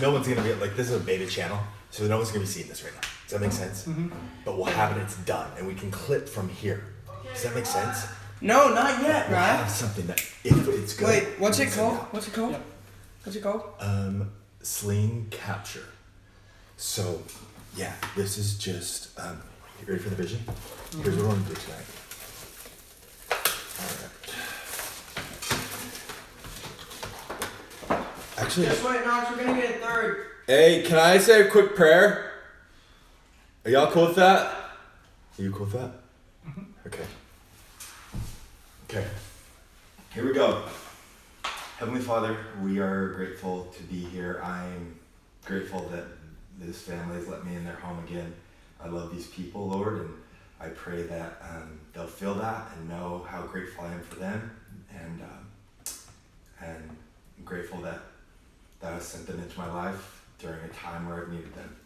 no one's gonna be like, this is a beta channel, so no one's gonna be seeing this right now. Does that make sense? Mm-hmm. But we'll have it, it's done, and we can clip from here. Does that make sense? No, not yet, We'll right? have something that, if it's good. Wait, what's we it can send called? out. What's it called? Yep. What's it called? Sling capture. So, yeah, this is just, you ready for the vision? Here's what I want to do tonight. Alright. Actually, Guess what, Knox? We're gonna get a third. hey, can I say a quick prayer? Are y'all cool with that? Are you cool with that? Okay. Okay. Here we go. Heavenly Father, we are grateful to be here. I'm grateful that this family has let me in their home again. I love these people, Lord, and I pray that they'll feel that and know how grateful I am for them. And I'm grateful that I sent them into my life during a time where I've needed them.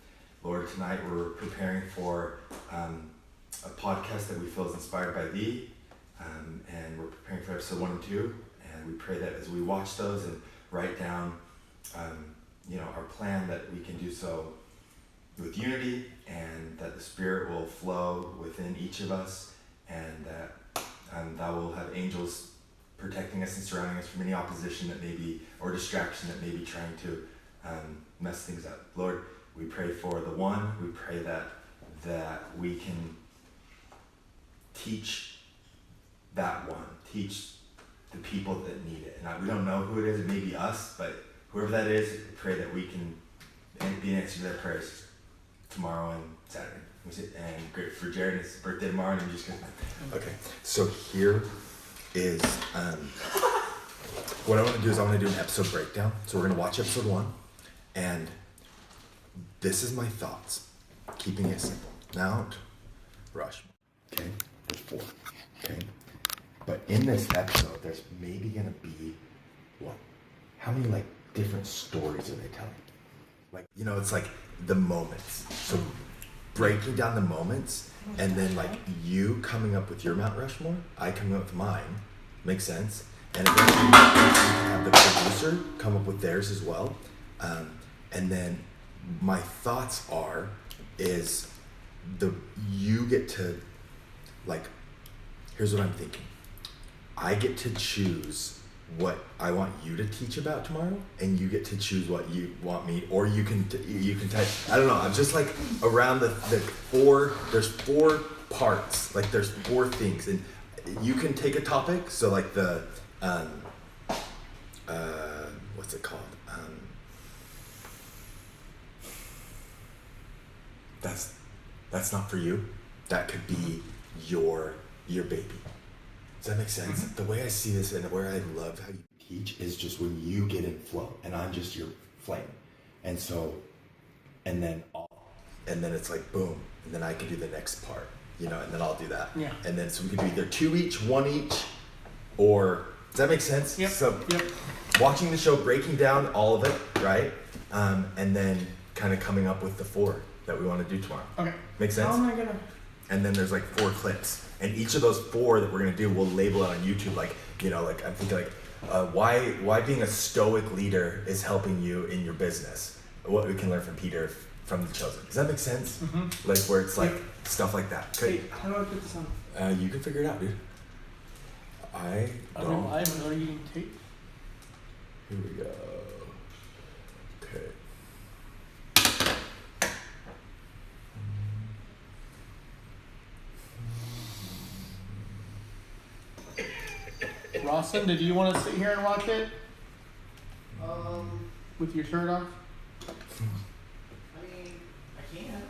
Lord, tonight we're preparing for a podcast that we feel is inspired by Thee, and we're preparing for episode 1 and 2, and we pray that as we watch those and write down, our plan, that we can do so with unity, and that the Spirit will flow within each of us, and that Thou will have angels protecting us and surrounding us from any opposition that may be, or distraction that may be trying to mess things up. Lord, we pray for the one. We pray that we can teach that one, teach the people that need it. And we don't know who it is. It may be us, but whoever that is, we pray that we can be an answer to their prayers tomorrow and Saturday. And great for Jared, it's his birthday tomorrow, and I'm just gonna. Okay, so here is what I want to do is I want to do an episode breakdown. So we're gonna watch episode 1, and this is my thoughts, keeping it simple. Mount Rushmore. Okay, there's 4. Okay, but in this episode, there's maybe gonna be how many different stories are they telling? It's like the moments. So breaking down the moments, and then you coming up with your Mount Rushmore, I coming up with mine. Makes sense. And eventually we have the producer come up with theirs as well. And then my thoughts is you get to, here's what I'm thinking. I get to choose what I want you to teach about tomorrow, and you get to choose what you want me, or you can type. I don't know. I'm just around the 4. There's 4 parts. There's 4 things, and you can take a topic. So the what's it called? That's not for you. That could be your baby. Does that make sense? Mm-hmm. The way I see this, and where I love how you teach, is just when you get in flow, and I'm just your flame. And so, and then it's boom, and then I can do the next part, and then I'll do that. Yeah. And then so we can do either 2 each, 1 each, or does that make sense? Yep. So, yep. Watching the show, breaking down all of it, right? And then kind of coming up with the 4 that we want to do tomorrow. Okay. Make sense? How am I gonna? And then there's 4 clips, and each of those 4 that we're gonna do, we'll label it on YouTube. I'm thinking why being a stoic leader is helping you in your business. What we can learn from Peter from The Chosen. Does that make sense? Mm-hmm. Where it's stuff like that. Hey, how do I put this on? You can figure it out, dude. I don't. I haven't already eaten tape. Here we go. Okay. Rawson, did you want to sit here and watch it? With your shirt off? I mean, I can.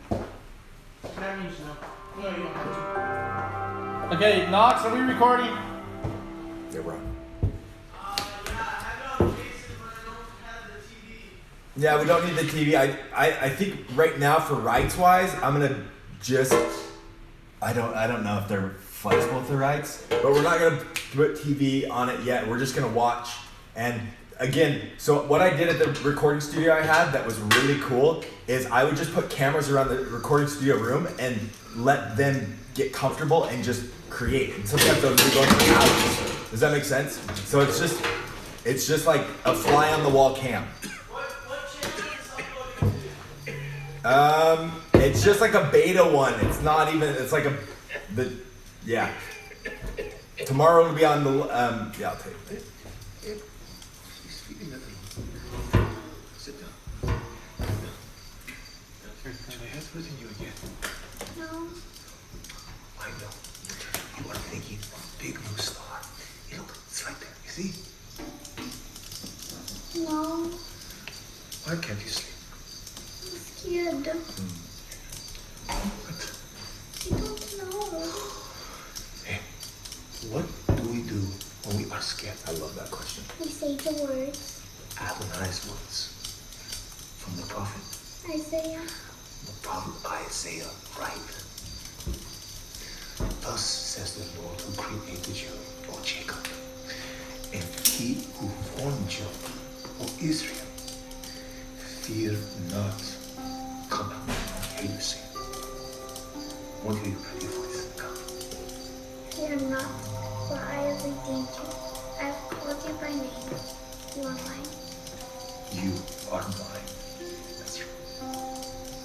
That means no. No, you don't have to. Okay, Knox, are we recording? Yeah, we're on. Yeah, I have it on Jason, but I don't have the TV. Yeah, we don't need the TV. I think right now, for rights wise, I'm gonna just. I don't know if they're flexible with the rights, but we're not gonna put TV on it yet. We're just gonna watch. And again, so what I did at the recording studio I had that was really cool is I would just put cameras around the recording studio room and let them get comfortable and just create. And sometimes they'll go into the house. Does that make sense? So it's just like a fly on the wall cam. What channel is It's just like a beta one. It's not even. It's like yeah. Tomorrow will be on the. Yeah, I'll take it. He's feeding that little. Sit down. Do I have hurting you again? No. I know. You are thinking of Big Blue Star. Look, it's right there. You see? No. Why can't you sleep? I'm scared. What? I don't know. Hey, what do we do when we are scared? I love that question. We say the words. Adonai's words from the prophet. Isaiah. The prophet Isaiah, right? Thus says the Lord who created you, O Jacob, and he who formed you, O Israel. Fear not. Come now, hear you sing. Won't hear your pretty voice. Come. Fear not, for I have redeemed you. I have called you by name. You are mine. You are mine. That's right.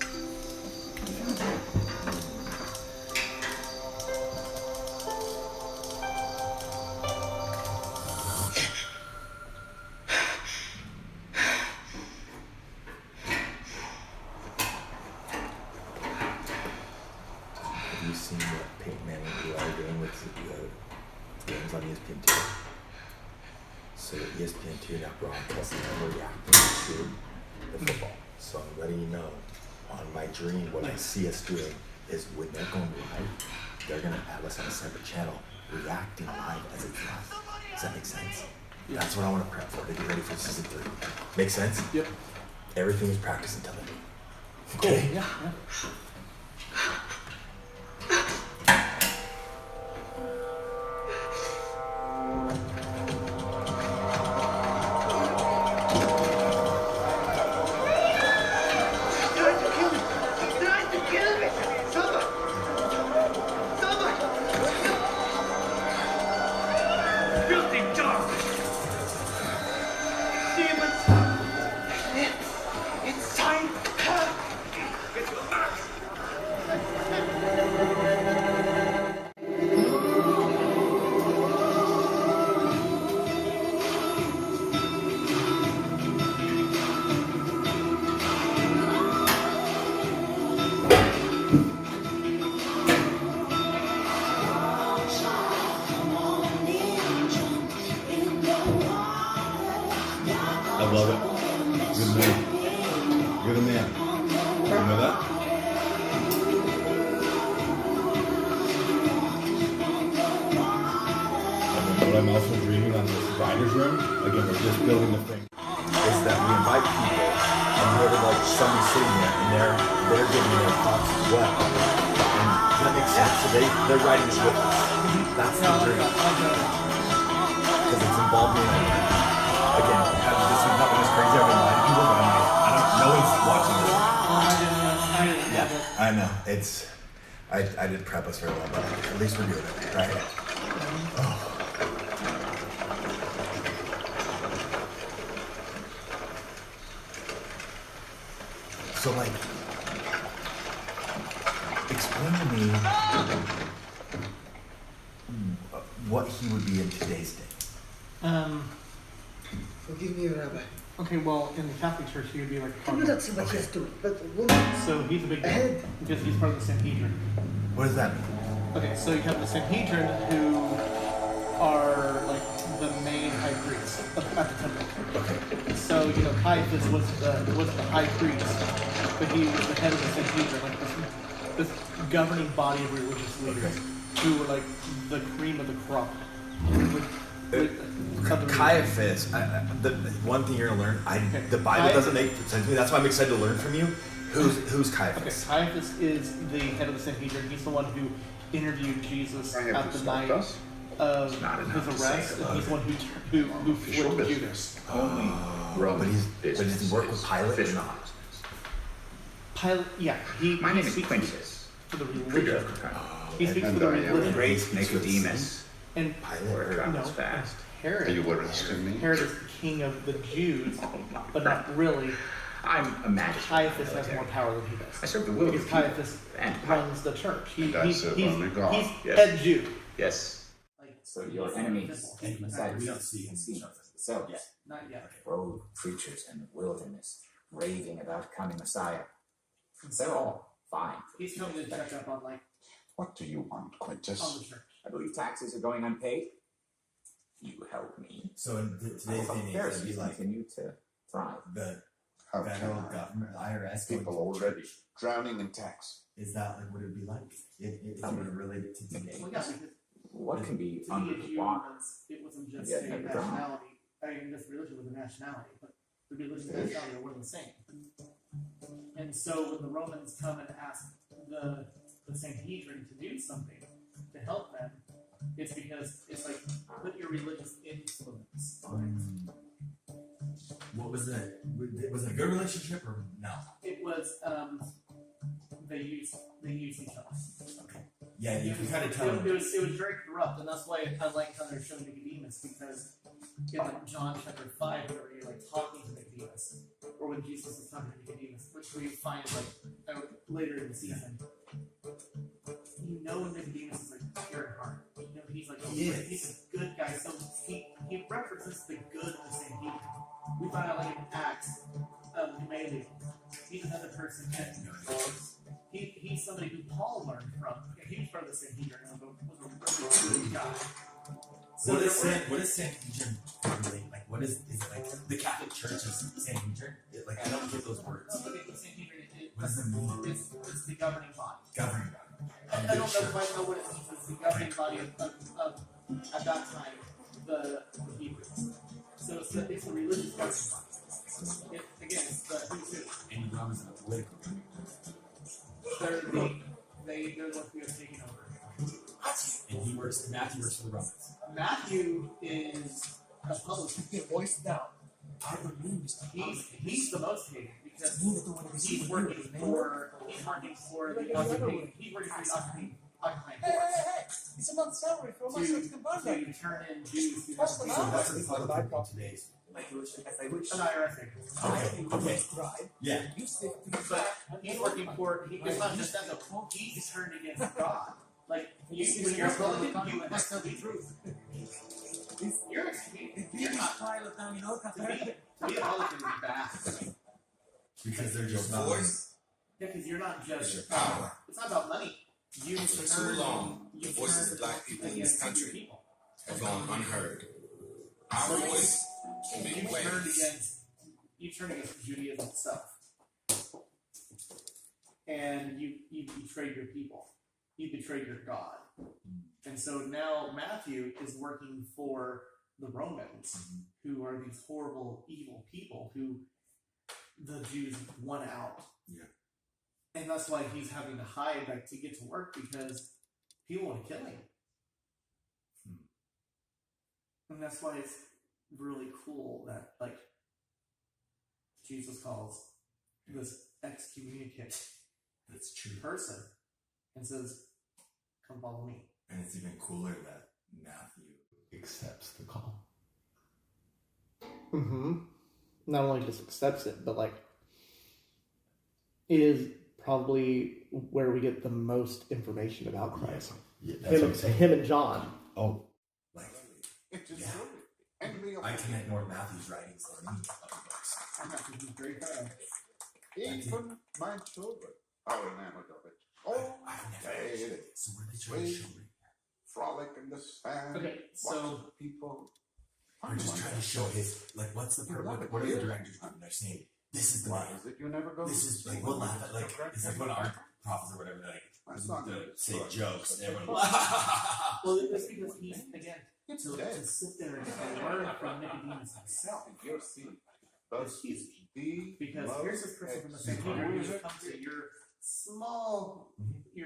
Have you seen what Peyton Manning and Eli are doing with the games on ESPN2? So ESPN2 now broadcasting and reacting to the football. So I'm letting you know, on my dream, what I see us doing is when they're going live, they're going to have us on a separate channel reacting live as it's live. Does that make sense? Yeah. That's what I want to prep for to get ready for season 3. Make sense? Yep. Everything is practice until then. Cool. Okay? Yeah. I love it. Good man. You're the man. You know that? And then what I'm also dreaming on this writer's room, again, we're just building the thing, is that we invite people and we're like somebody sitting there and they're giving their thoughts as well. And does that make sense? So they're writing it with us. That's the dream. Because it's involved me in it. Again, this week nothing is crazy. I've been lying to people, but I'm like, I don't. No one's watching this. I know. It's. I did prep us very well, but at least we're doing it, right? Oh. So, like, explain to me what he would be in today's day. Forgive me, Rabbi. Okay, well, in the Catholic Church, he would be like a I know cardinal. that's what he has to do, but a woman. So he's a big deal Ahead. because he's part of the Sanhedrin. What does that mean? Okay, so you have the Sanhedrin who are like the main high priests at the temple. Okay. So you know Caiaphas was the high priest, but he was the head of the Sanhedrin, like this governing body of religious leaders who were like the cream of the crop. Caiaphas, the one thing you're gonna learn, the Bible doesn't make sense to me. That's why I'm excited to learn from you. Who's Okay, Caiaphas? Caiaphas is the head of the Sanhedrin. He's the one who interviewed Jesus I have at to the stop night us. of not enough his to say arrest, and hello. he's the one who Official flipped business. Judas. Only But Roman does business. he work with is Pilate or official not? business. Pilate, yeah, he My he name is speaks Quintus. for the Figure religion. of the time. He speaks for And the I am religion. Grace Nicodemus. And Pilate. Or or- travels no, fast. Herod. Are you what it's to me? Herod is the king of the Jews, Oh, my but not really. I'm a magistrate. Caiaphas has more power than he I does. serve the will of Because the people. Caiaphas And runs the church. And I serve only God. He's Yes. head Jew. Yes. Like, So your enemies inside We the don't see him themselves, yet. not yet. rogue creatures in the wilderness, raving about coming Messiah. They're all fine. He's coming to check up on What do you want, on Quintus? the church. I believe taxes are going unpaid. You help me. So in today's day and age, that'd be Pharisees like continue to thrive. the How federal can I? government, the IRS, going People to already drowning in tax. is that like what it would be like? It sort of related to today. Well, yeah, because What can be to under be a the Jew water? it wasn't just Yeah, a never done. nationality. I mean, this religion was a nationality, but the religion and nationality are one and the same. And so when the Romans come and ask the Sanhedrin to do something to help them, it's because it's like put your religious influence on What was it? Was it a good relationship or no? it. It was they used each other. Okay. Yeah, you can kind of It tell. was very corrupt, and that's why I kind of like how they're showing Nicodemus, because in like John chapter 5, where you're like talking to Nicodemus, or when Jesus is talking to Nicodemus, which we find like out later in the season, you know Nicodemus is like pure in heart. You know he's like he's a good guy, so he represents the good of the Sanhedrin. We find out like in Acts, Gamaliel, he's another person that he's somebody who Paul learned from. He was part of the Sanhedrin and was a really good guy. So What is Sanhedrin really like? What is it like? The Catholic Church is Sanhedrin? Like I don't get those words. The Sanhedrin, What does it mean? it's the governing body. Governing I don't know quite know what it means. It's the governing body of at that time the Hebrews. So it's the religious governing body. Again, it's the who's who. And the Romans are political. They're the ones who have taken over. And Matthew works for the Romans. Matthew is a publican. Voice down. He's the most hated because he's working for the occupying force It's a month's salary for a month's to conversion. turn in Jews who What's the have So matter? what's the public in today's? an IRS agent. Okay. Yeah. But he's working for, it's not just that, though. He's turned against God. Like, when you're a Republican, you must tell the truth. You're not. To be a Republican is bad. Because they're just not. Yeah, because you're not just. Your power. It's not about money. You For turn. too long, You the voices turn of black people in against this country your people. have gone unheard. Our voice can You make turn waves. against Judaism itself, and you betrayed your people. You betrayed your God, and so now Matthew is working for the Romans, who are these horrible, evil people who the Jews want out. Yeah. And that's why he's having to hide, like, to get to work, because people want to kill him. And that's why it's really cool that, like, Jesus calls this excommunicate That's true. person and says, come follow me. And it's even cooler that Matthew accepts the call. Mm-hmm. Not only just accepts it, but, like, is probably where we get the most information about Christ. Yeah, that's what I'm saying. Him and John. Oh, like, It is Yeah. true. And we I connect more Matthew's writings than any other books. I'm not very proud. even my children are enamored of it. Oh, I've never they actually. So what are they trying to show me? frolic in the sand. Okay, so watch the people. We're just trying to show his, like, what's the purpose? What are the directors doing? They're saying, this is the Why man. is it you never go? This is, like, we'll laugh at, like, it's like when our prophets or whatever, like, That's not to good. say jokes, and everyone, well, it's because he's again It's to dead. sit there and learn from Nicodemus himself. And your seed. Thus It's huge. is the Because love here's this person from the exceeds Sanhedrin who's all come to your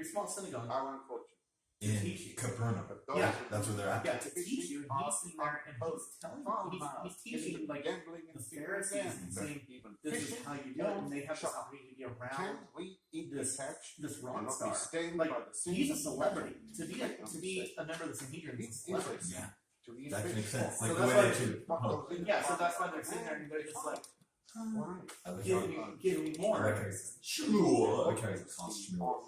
small synagogue our unfortunate. in Capernaum. But those Yeah. who That's where they're at. yeah to teach you, and he's sitting there and he's telling you, he's teaching like gambling the and Pharisees and saying even this is fishing. how you do it, and they have this opportunity to be around Can we eat this- the catch this and rock not star. be stained Like, by the sins he's a of celebrity. humanity? To be a member of the Sanhedrin is a celebrity. Yeah, To eat that fish. can make sense. So Like, the that's way why- they do. What goes in Yeah, so the that's why they're mouth sitting there and they're just like, Why? I like Give how- me, give me I more. like how it's Shmuel. I like how it's called Shmuel.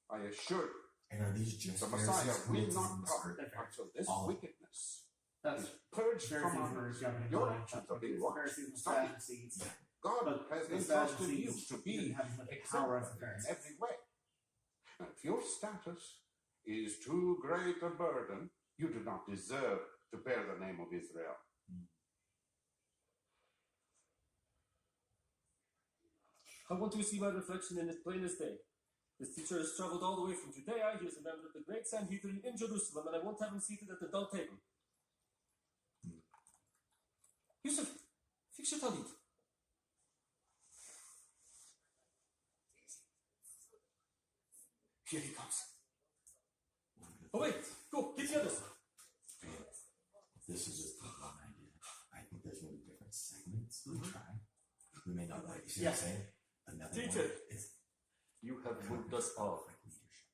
I assure you, And are these just the Messiah Pharisees will created not in this come earth? until this All. wickedness That's is purged from Pharisees our were midst. governing Your the actions are the being watched. Pharisees and Study. Sadducees. God But has the entrusted you Sadducees to didn't be have as much power as the exemplary in Pharisees. every way. And if your status is too great a burden, you do not deserve to bear the name of Israel. I want to see my reflection in it plain as day. This teacher has traveled all the way from Judea. He is a member of the great Sanhedrin in Jerusalem, and I won't have him seated at the dull table. Yusuf, fix your talit. Here he comes. Oh wait, go, get the others. This is just one idea. I think there's going to be different segments we try. We may not like, you see what I'm saying? Another Teacher. one is You have moved us all. like leadership.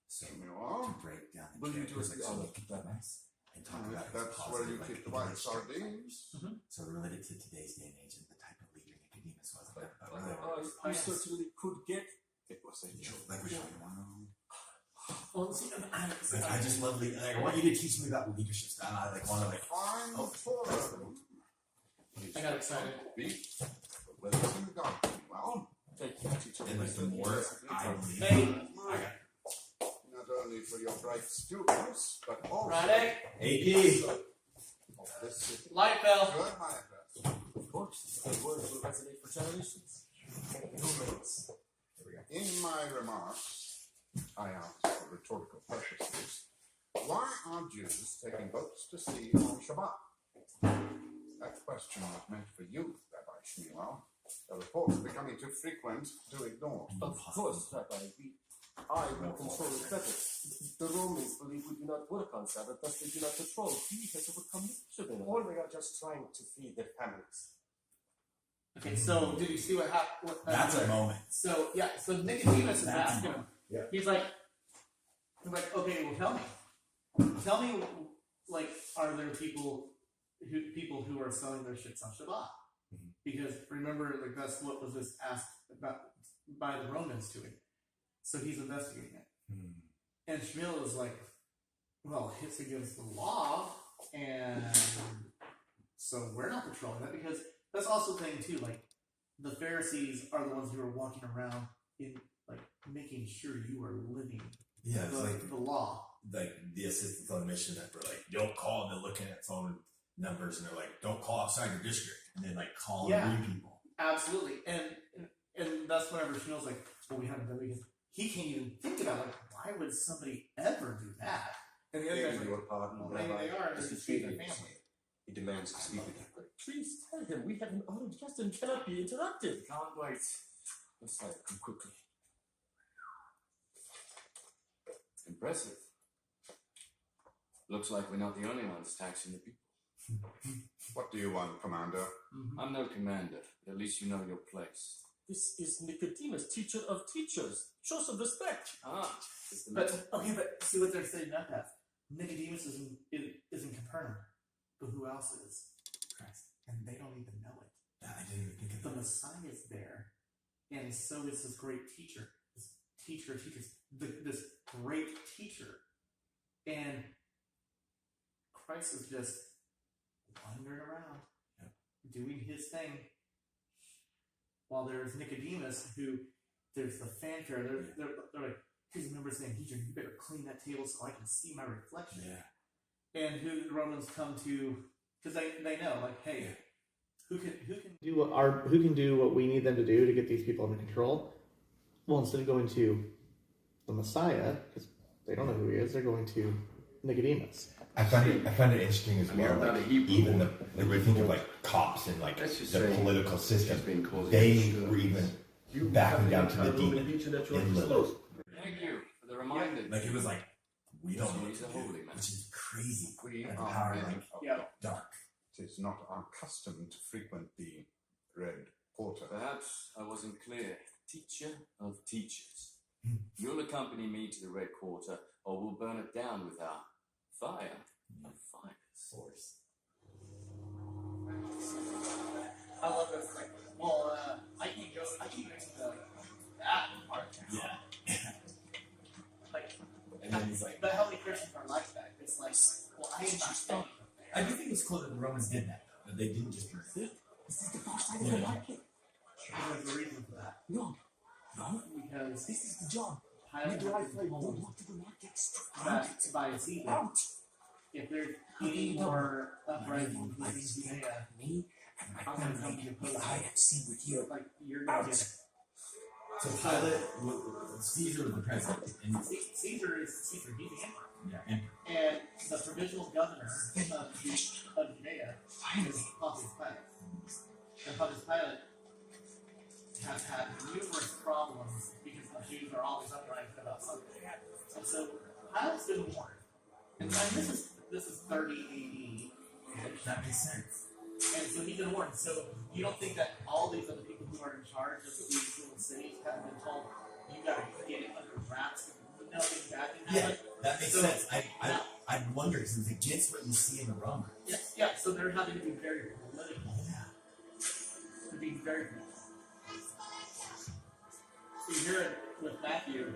So Well, to break down the Will you do characters, us like, the so honor? we keep that nice and talk about it as that's positive, where you like, keep the you know, white like, straight sardines. So related to today's day and age and the type of leader Nicodemus was. Like, You certainly could get. It was a joke. like we're talking about. Well, see, Like, I just love leadership. Like, I want you to teach me about leadership style. I like want to like. Fine forum. I got excited. With the synagogue, well, Thank you, teacher. And like the more I lead, Hey, not only for your bright students, but also Friday, AP. of this city. light bell. Good, my address. Of course, the words will resonate for generations. In my remarks, I asked for rhetorical purposes. Why are Jews taking boats to sea on Shabbat? That question was meant for you, Rabbi Shmuel. The reports are becoming too frequent to ignore. Of course, Rabbi. I will control it better. The Romans believe we do not work on Sabbath, thus they do not patrol. He has overcome the Or they are just trying to feed their families. Okay, so did you see what happened? That's a moment. So yeah, so Nicodemus is That's asking him. Yeah. He's like, okay, well, tell me, like, are there people who are selling their shits on Shabbat? Mhm. Because remember, like that's what was this asked about by the Romans to him. So he's investigating it, and Shmuel is like, well, it's against the law, and so we're not patrolling that because that's also the thing too. Like the Pharisees are the ones who are walking around in like making sure you are living Yeah, it's the law. like the assistants on mission that were like, don't call, and they're looking at phone numbers and they're like, don't call outside your district, and then like call Yeah. and read people. Absolutely, and that's whenever Shmuel's like, well, we haven't done because he can't even think about like why would somebody ever do that? And the other guy's like, your pardon, well, maybe they are. They're just feeding their family. He demands to speak with you. Please tell him we have an honored guest and cannot be interrupted. Can't wait. Messiah, come quickly. Impressive. Looks like we're not the only ones taxing the people. What do you want, Commander? I'm no commander, but at least you know your place. This is Nicodemus, teacher of teachers. Show some respect. Ah, it's the But okay, but see what they're saying up that Nicodemus is in Capernaum, but who else is? Christ, and they don't even know it. I didn't even think of The that. Messiah is there, and so is this great teacher, this teacher of teachers, this great teacher, and Christ is just wandering around, doing his thing, while there's Nicodemus, who there's the fanfare. They're like, here's a member saying, "Teacher, you better clean that table so I can see my reflection." Yeah. And who the Romans come to because they know, like, hey, who can do what we need them to do to get these people under control? Well, instead of going to the Messiah, because they don't know who he is, they're going to Nicodemus. I find it interesting as well. about Like, a Hebrew even boy. when we think of like cops and like Let's just the say political system, he's been causing they disturbance. were even backing down to the demon in Lilith. Thank you for the reminder. Like it was like, we don't know what He's to a do, holy man. which is crazy. We Like are power, men like of Yeah. dark. It is not our custom to frequent the Red Quarter. Perhaps I wasn't clear. Teacher of teachers. You'll accompany me to the Red Quarter, or we'll burn it down with our fire of fires. Force. I love this. Like, well, I can go to the that part. Yeah. Like, And then he's like, but how many Christians are like that? It's like, well, I am not saying. I do think it's cool that the Romans did that, but they didn't just burn it. This is the first I Yeah. ever like it. There's a reason for that. No, Because this is the job. Pilate You drive has like been go told walk to the market that straight by Caesar, out. if there's any more uprisings in Judea, Me and my I'm gonna come to family, your post. I have seen with you. Like, you're gonna get it. So Pilate, Caesar was the president, and Caesar is Caesar, he's the emperor. yeah, and And the provisional governor of Judea is Pontius Pilate. And Pontius Pilate has had numerous problems because the Jews are always uprising about something. And so Pilate's been warned. And this is 30 AD. that makes sense. And so he's been warned. So you don't think that all these other people who are in charge of these little cities haven't been told, you gotta get it under wraps, nothing bad can Yeah, happen? that makes So, sense. I wonder since it gets what you see in the Romans. Yeah, so they're having to be very political. Yeah. To be very political. So you hear it with Matthew.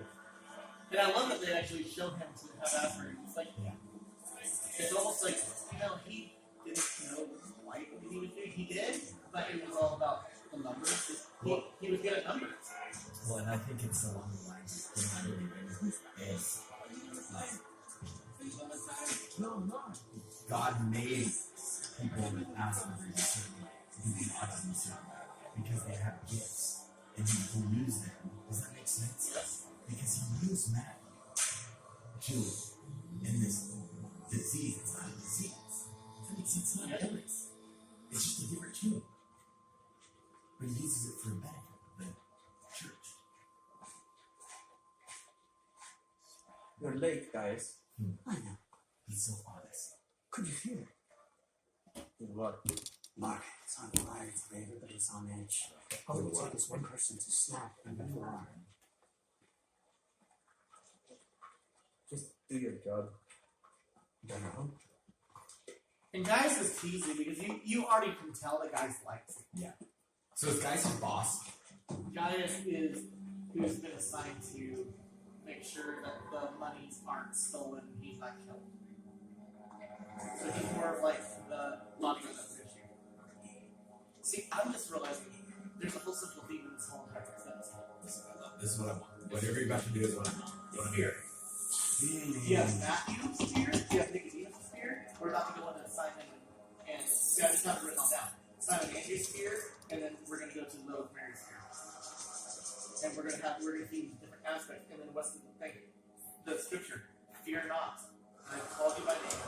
And I love that they actually show him to have Asperger's. It's like, Yeah. it's almost like, he didn't know quite what he was doing. He did, but it was all about the numbers. He was good at numbers. Well, and I think it's along the lines of what I believe is like God made people with Asperger's a certain way, who do autism a certain way, because they have gifts, and He will use them. Does that make sense? Yes. Because He used Matt to in this disease. It's not a disease. That makes sense. It's not an illness. It's just a different tune. But He uses it for a benefit of the church. You're late, guys. I know. He's so honest. Could you feel it? What? Mark, it's on fire, it's great, everybody's on edge. All it would take is one person to snap and before. Just do your job. Don't know. And Gaius is teasing because you already can tell that Gaius likes it. Yeah. So is Gaius his boss? Gaius is who's been assigned to make sure that the monies aren't stolen and he's not killed. So he's more of like the bodyguard of the issue. See, I'm just realizing there's a whole central theme in this whole entire sentence. This is what I want. Whatever you're about to do is what I want. What I'm here. You have Matthew's spear, you have Nicodemus' spear. We're about to go into Simon and yeah, I just have it written all down. Simon and Andrew's spear, and then we're gonna go to Lilith Mary's spear. And we're gonna see different aspects. And then what's the thing? The scripture, fear not. I called you by name.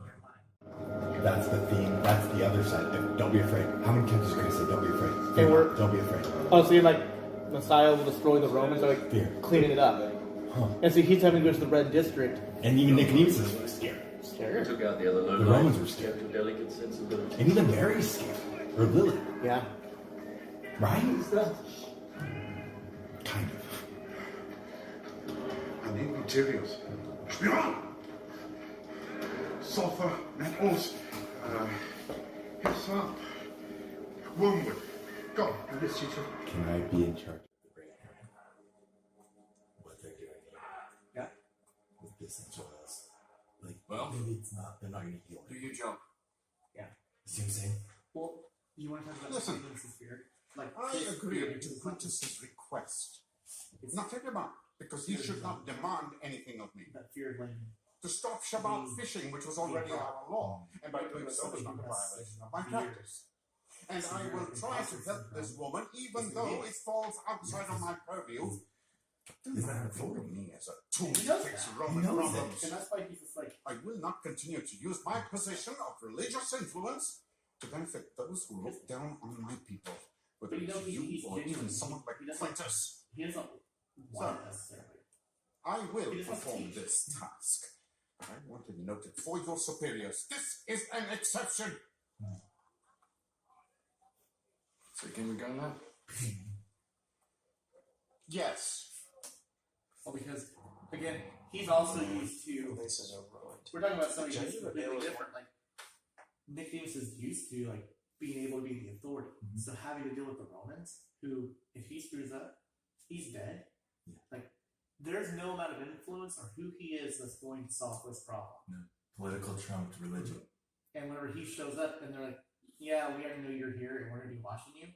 You're mine. That's the theme. That's the other side. Don't be afraid. How many times is Christ say, don't be afraid? Hey, we're- Don't be afraid. Oh, so you're like, Messiah will destroy the Romans, or like Fear. cleaning it up. Huh. And so he's having to go to the red district. And even Nicodemus is scared. Scared. Took out the other low The Romans were scared. Kept a delicate sensibility. And even Mary's scared. Or Lily. Yeah. Right? Kind of. I need materials. Spion! Sulfur, metals, hyssop, wormwood. Go, do this, teacher. Can I be in charge? The great area. What they're doing Yeah. with the essential oils. Like, Well, maybe it's not, they're not going to heal do it. your job. You see what I'm saying? Well, you want to talk about Listen. Nicodemus' spear? Like, I this agree spear to is- Quintus's request. Not a demand, because he should not demand anything of me. that fear of land. To stop Shabbat fishing, which was already our law, and by doing so was not a violation of my practice. And I will try to help this woman, even though it falls outside of my purview. Do not think of me as a tool to fix Roman problems. And that's why he's just like, I will not continue to use my position of religious influence to benefit those who look down on my people, whether But you know, it's he's you or even genuine. someone like He doesn't- Quintus. he doesn't want it necessarily. I will He doesn't perform teach. this task. I want it noted for your superiors. This is an exception. So can we go now? Yes. Well, because, again, he's also used to, This is a ruined. we're talking about somebody who's Gender completely reveal is different. Like, Nicodemus is used to, like, being able to be the authority. So having to deal with the Romans, who, if he screws up, he's dead. Yeah. Like, there's no amount of influence or who he is that's going to solve this problem. No. Political trumped religion. And whenever he shows up and they're like, yeah, we already know you're here and we're going to be watching you,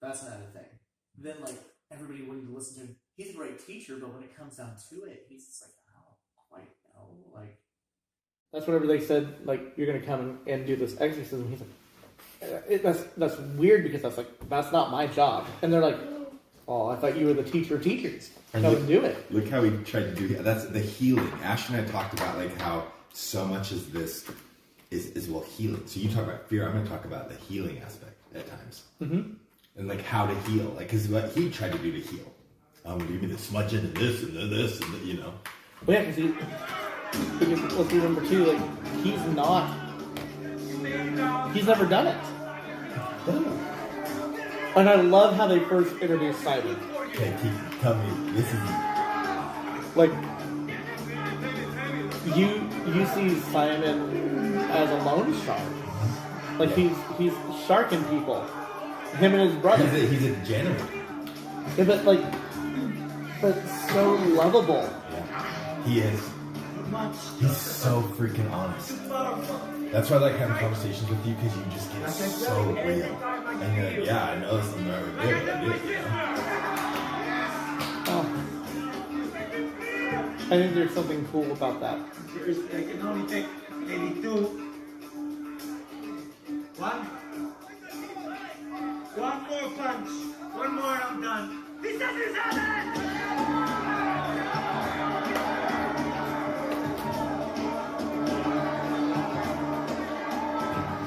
that's another thing. Then, like, everybody wanting to listen to him. He's a great teacher, but when it comes down to it, he's just like, I don't quite know. Like, that's whenever they said, like, you're going to come and do this exorcism. He's like, that's weird because that's not my job. And they're like, oh, I thought you were the teacher of teachers. Come and do it. Look how he tried to do that's the healing. Ashton and I talked about like how so much of this is well healing. So you talk about fear, I'm going to talk about the healing aspect at times. Mm-hmm. And like how to heal. Like, because what he tried to do to heal. Give me the smudge into this and this and you know. Well, yeah, because let's remember too, like, he's never done it. And I love how they first introduced Simon. Okay, tell me, this is... Like, you see Simon as a loan shark. Like, he's sharking people. Him and his brother. He's a janitor. Yeah, but so lovable. Yeah, he is. He's so freaking honest. That's why I like having conversations with you, because you just get so real. And you're like, yeah, I know this is never good, but I do it, you know? Oh. I think there's something cool about that. I can only take maybe two. One more punch. One more, I'm done.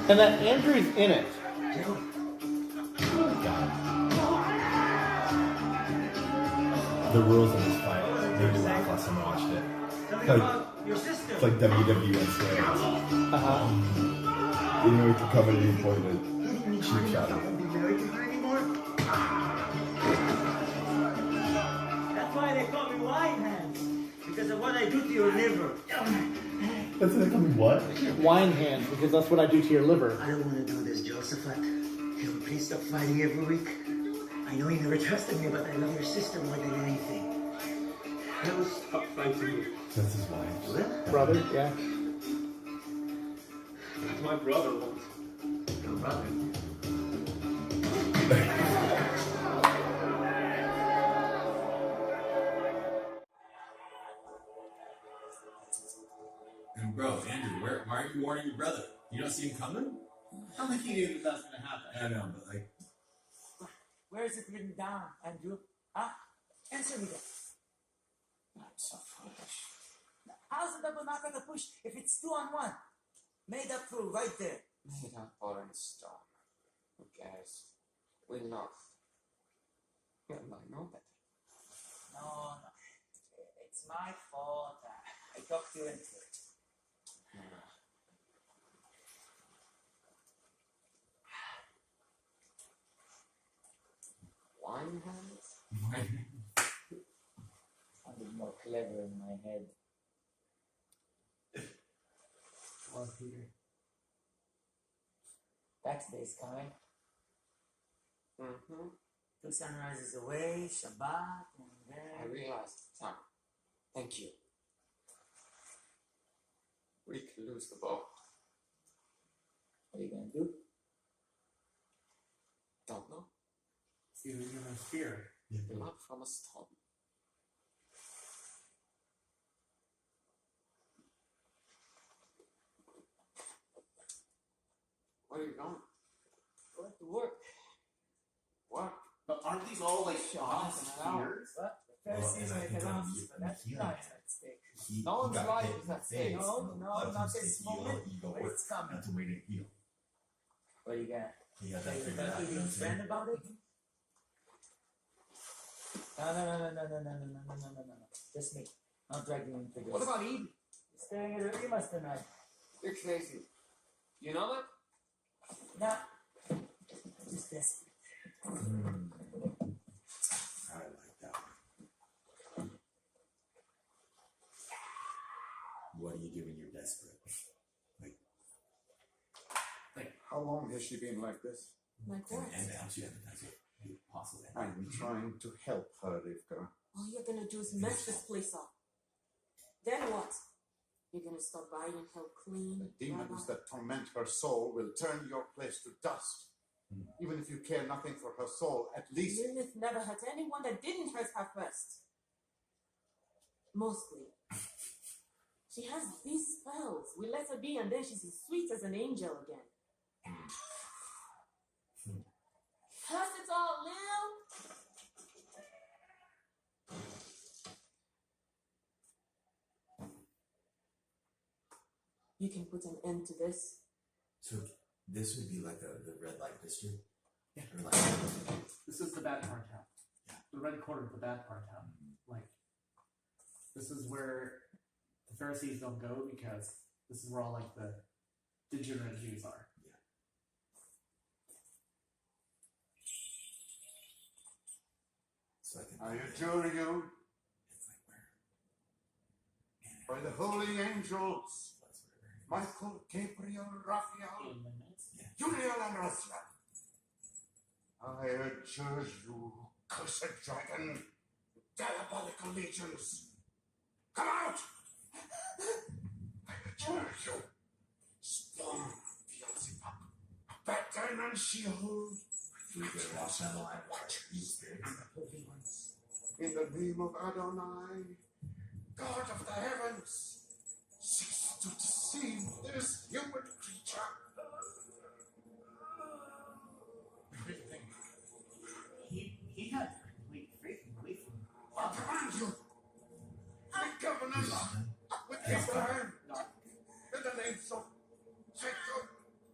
And that Andrew's in it. The rules in this fight made me laugh last time I watched it. It's like WWE and steroids. You know, we can come at any point with cheap shot. That's why they call me wine hands. Because of what I do to your liver. That's what they call me what? Wine hands, because that's what I do to your liver. I don't want to do this, Josephat. Can you please stop fighting every week? I know you never trusted me, but I love your sister more than anything. I will stop fighting you. That's his wife. What? Brother, yeah. That's my brother wants. Your brother. And bro, Andrew, why are you warning your brother? You don't see him coming? I don't think he knew that was going to happen. I know, but like... Where is it written down, Andrew? Huh? Answer me that. I'm so foolish. How's the double knock on the push if it's 2-on-1? Made up rule right there. Made up or in stone. Who cares? We know. Well, I know better. No. It's my fault. I talked you into it. Wine hands? Sounded more clever in my head. Well, Peter. Tax day's coming. Mm-hmm. 2 sunrises away, Shabbat, and then... I realized the time. Thank you. We could lose the boat. What are you gonna do? Don't know. See, you're going to fear. Blood from a stone. Where are you going? Going to work. What? But aren't these all, like, honest fears? What? The Pharisees and I make think around on this, the but that's healing not aspect. at stake. No one's got life hit is in at the stake. face. No, Blood not from this the heel, moment, you go but work. it's coming. That's a way to heal. What are you gonna? You got Are that you figured gonna out. be You know what I'm saying? friend about it? No. Just me. I'll drag you into this. What about Eden? You're staring at her emas tonight. You're crazy. You know that? Nah. Just desperate. I like that one. What do you do when you're desperate? Like How long has she been like this? Like what? And helps you empathize with possibly. I'm trying to help her, Rivka. All you're gonna do is mess this place up. Then what? You're gonna stop by and help clean. The demons that torment her soul will turn your place to dust. Even if you care nothing for her soul, at least... Lilith never hurt anyone that didn't hurt her first. Mostly. She has these spells. We let her be and then she's as sweet as an angel again. Pass it all, Lil! You can put an end to this. So this would be like the red light district? Yeah. Or like, This is the bad part of town. Yeah. The red quarter of the bad part of town. Like, this is where the Pharisees don't go because this is where all like the degenerate Jews are. yeah. So I think I adjure you it's like where? by the holy angels, That's whatever. Michael, Gabriel, Raphael, Illuminates. Uriel, and Raphael. I adjure you, cursed dragon, diabolical legions, come out! I adjure you, spawn of Beelzebub, bad diamond shield, We go walk down the line with our evil spirits. holy ones, in the name of Adonai, God of the heavens, cease to deceive this human creature. Here's the thing. He had complete faith and belief in I command you, make covenant with Abraham in the names of Jacob,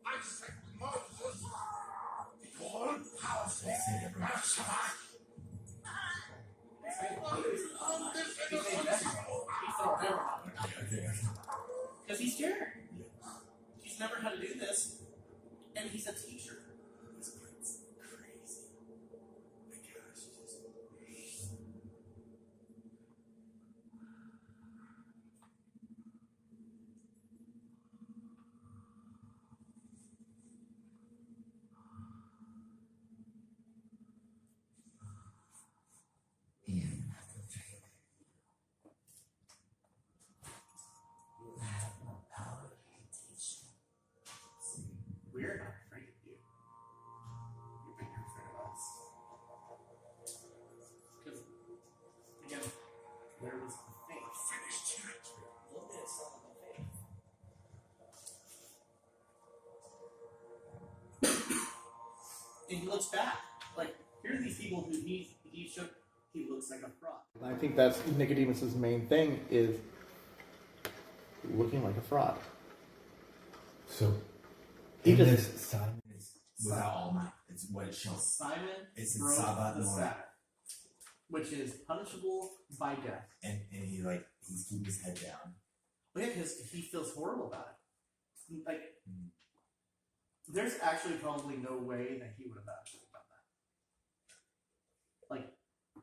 Isaac, Moses, the all-powerful El Shaddai. On this innocent soul. He's throwing everyone out there. Okay. Because he's scared. He's never had to do this. And he's a teacher. This part's crazy. My gosh, just... We're not afraid of you. You're bigger afraid of us. Because, again, where was the faith? Finished yet? Look at it, solid faith. And he looks back. Like, here are these people who he shook. He looks like a fraud. I think that's Nicodemus's main thing is looking like a fraud. So, He in just- this, Simon is without all might. It's what it shows. Simon It's in broke Sabbath the morning. Sabbath, which is punishable by death. And he like, he's keeping his head down. Well, yeah, because he feels horrible about it. Like, there's actually probably no way that he would have actually done that. Like,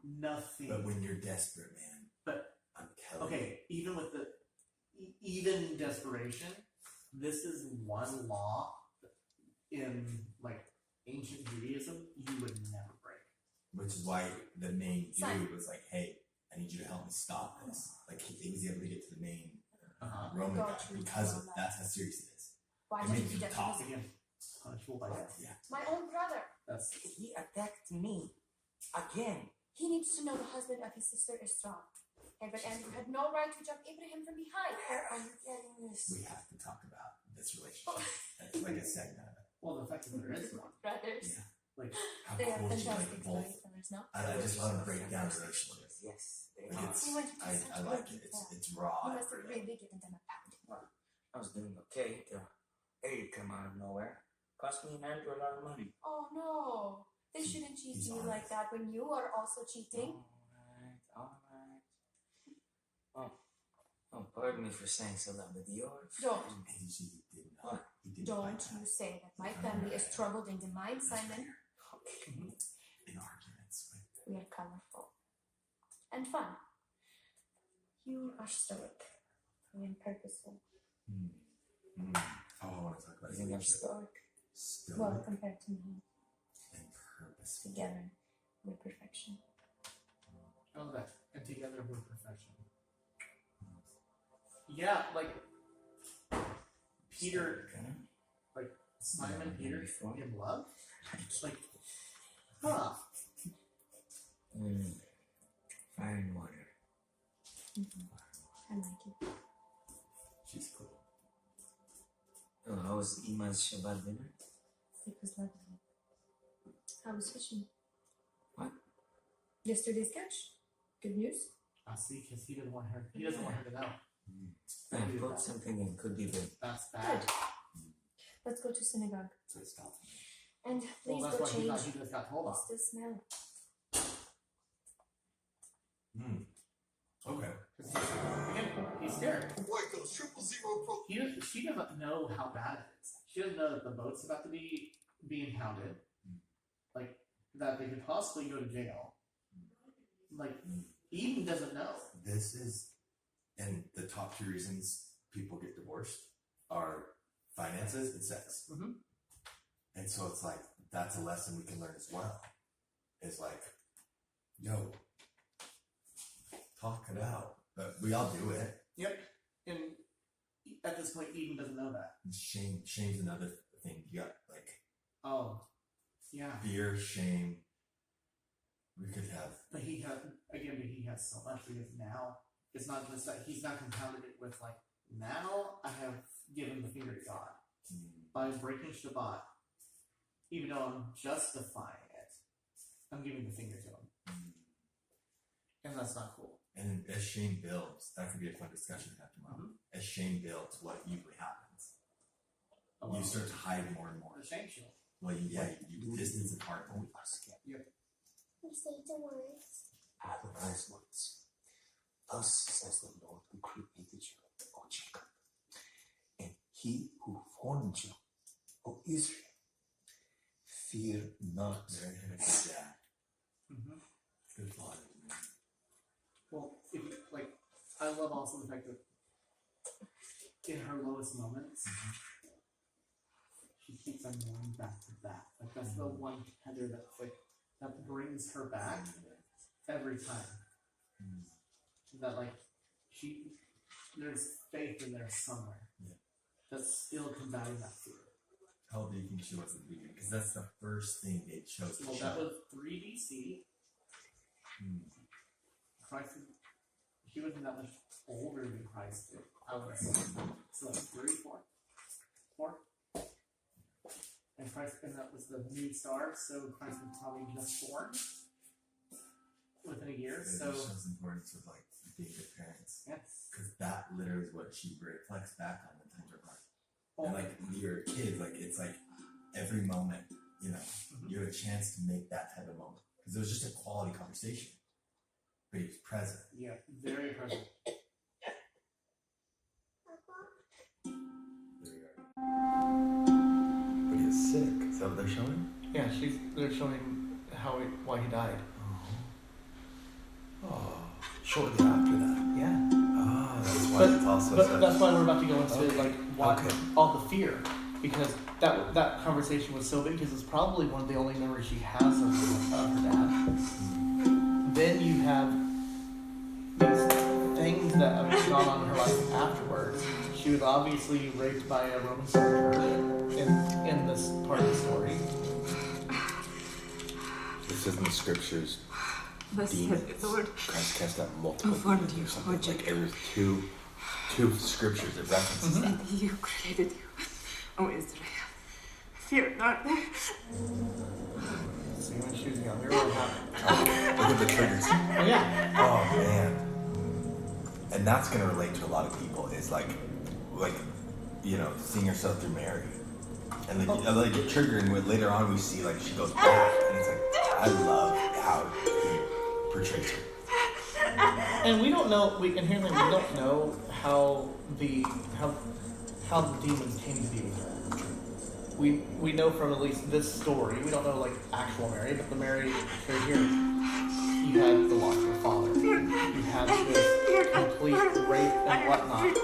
nothing. But when you're desperate, man, But I'm telling okay, even with the even in desperation, this is one law in like ancient Judaism you would never break. you. Which is why the main Simon. dude was like, hey, I need you to help me stop this. Like, he was able to get to the main Roman Got guy you. because of, that's how serious it is. Why It did makes you do you that? talk. Again, punishable by death. Yeah. My own brother. That's He attacked me again. He needs to know the husband of his sister is strong. But Andrew had no right to jump Abraham from behind. Where are you getting this? We have to talk about this relationship. That's like a segment of it. well, the fact that there is one. Brothers. Yeah. Like, How They are cool is she like fantastic both? storytellers, no? I just love to break down relationships. Yes, they Like are. it's, He went to I such like good it. people. It's raw. You and must have real. really given them a pound. I was doing okay till aid come out of nowhere. Cost me and Andrew a lot of money. Oh no. They shouldn't cheat He's you honest. like that when you are also cheating. Alright. Oh, pardon me for saying so loud, but yours. Don't. And he didn't know. What? He didn't Don't find you that. say that my family is troubled in the mind, Simon. In arguments. We are colorful. And fun. You are stoic. I am purposeful. Oh, I want to talk about You think I'm relationship. stoic? Well, compared to me, and purpose. together, we're perfection. I love that. And together we're perfection. Yeah, like Peter, like Simon Peter in love? Like, huh. Fire and water. I like it. She's cool. Oh, how was Ima's Shabbat dinner? It was lovely. I was fishing. What? Yesterday's catch. Good news? I see, because he doesn't want her to know. I put something in, could be big. That's bad. Let's go to synagogue. So it's not. And please Well, that's go why change. he just got told off. Still smell. Okay. Again, he's scared. Like those 000 She doesn't know how bad it is. She doesn't know that the boat's about to be impounded. Like, that they could possibly go to jail. Like, Eden doesn't know. This is, and the top 2 reasons people get divorced are finances and sex. Mm-hmm. And so it's like, that's a lesson we can learn as well. It's like, yo, talk it out. But we all do it. Yep. And at this point, Eden doesn't know that. Shame's another thing. You got like, Oh, yeah. fear, shame. We could have. But he has so much because now it's not just that he's not compounded it with like, now I have given the finger to God by breaking Shabbat. Even though I'm justifying it, I'm giving the finger to him. And that's not cool. And as shame builds, that could be a fun discussion to have tomorrow. As shame builds, what usually happens? Oh, well. You start to hide more and more. The shame shield. Well, you distance apart. Yep. You say the words. Adonai's words. Thus says the Lord who created you, O Jacob, and he who formed you, O Israel. Fear not. Very good dad. Mm-hmm. Good father. Well, if you, like, I love also the fact that in her lowest moments, she keeps on going back to back. Like, that's the one header that's like, that brings her back every time. That, like, there's faith in there somewhere. Yeah. That's still combating that fear. How old do you think she was at the beginning? Because that's the first thing it shows. Well, that was 3 BC. Christ, he wasn't that much older than Christ. I would say. So, like 3, 4? And Christ, and that was the new star, so Christ was probably just born within a year. It So, just shows the importance of like being good parents. yes. Because that literally is what she reflects back on the times of life. Oh. And like when you're a kid, like it's like every moment, you know, you have a chance to make that type of moment. Because it was just a quality conversation. But he was present. Yeah, very present. But he was sick. Is that what they're showing? Yeah, they're showing why he died. Oh, shortly after that. Yeah. Ah, that's why it's also But that's why we're about to go into like what Okay. all the fear, because that conversation was so big because it's probably one of the only memories she has of her dad. Then you have these things that have gone on in her life afterwards. She was obviously raped by a Roman soldier in this part of the story. It says in the scriptures, Thus said the Lord, Christ cast out multiple who formed demons you, or something. O Jacob. Like it was two scriptures that references that. and he who created you, O Israel. Fear not. See, when she was younger, what happened? Look at the triggers. Oh, yeah. Oh man. And that's gonna relate to a lot of people. Is like you know, seeing herself through Mary, and like it triggering. With later on, we see like she goes back, and it's like I love how he portrays her. And we don't know. We don't know how the demons came to be with her. We know from at least this story. We don't know like actual Mary, but the Mary right here. You had the loss of her father. You had this complete rape and whatnot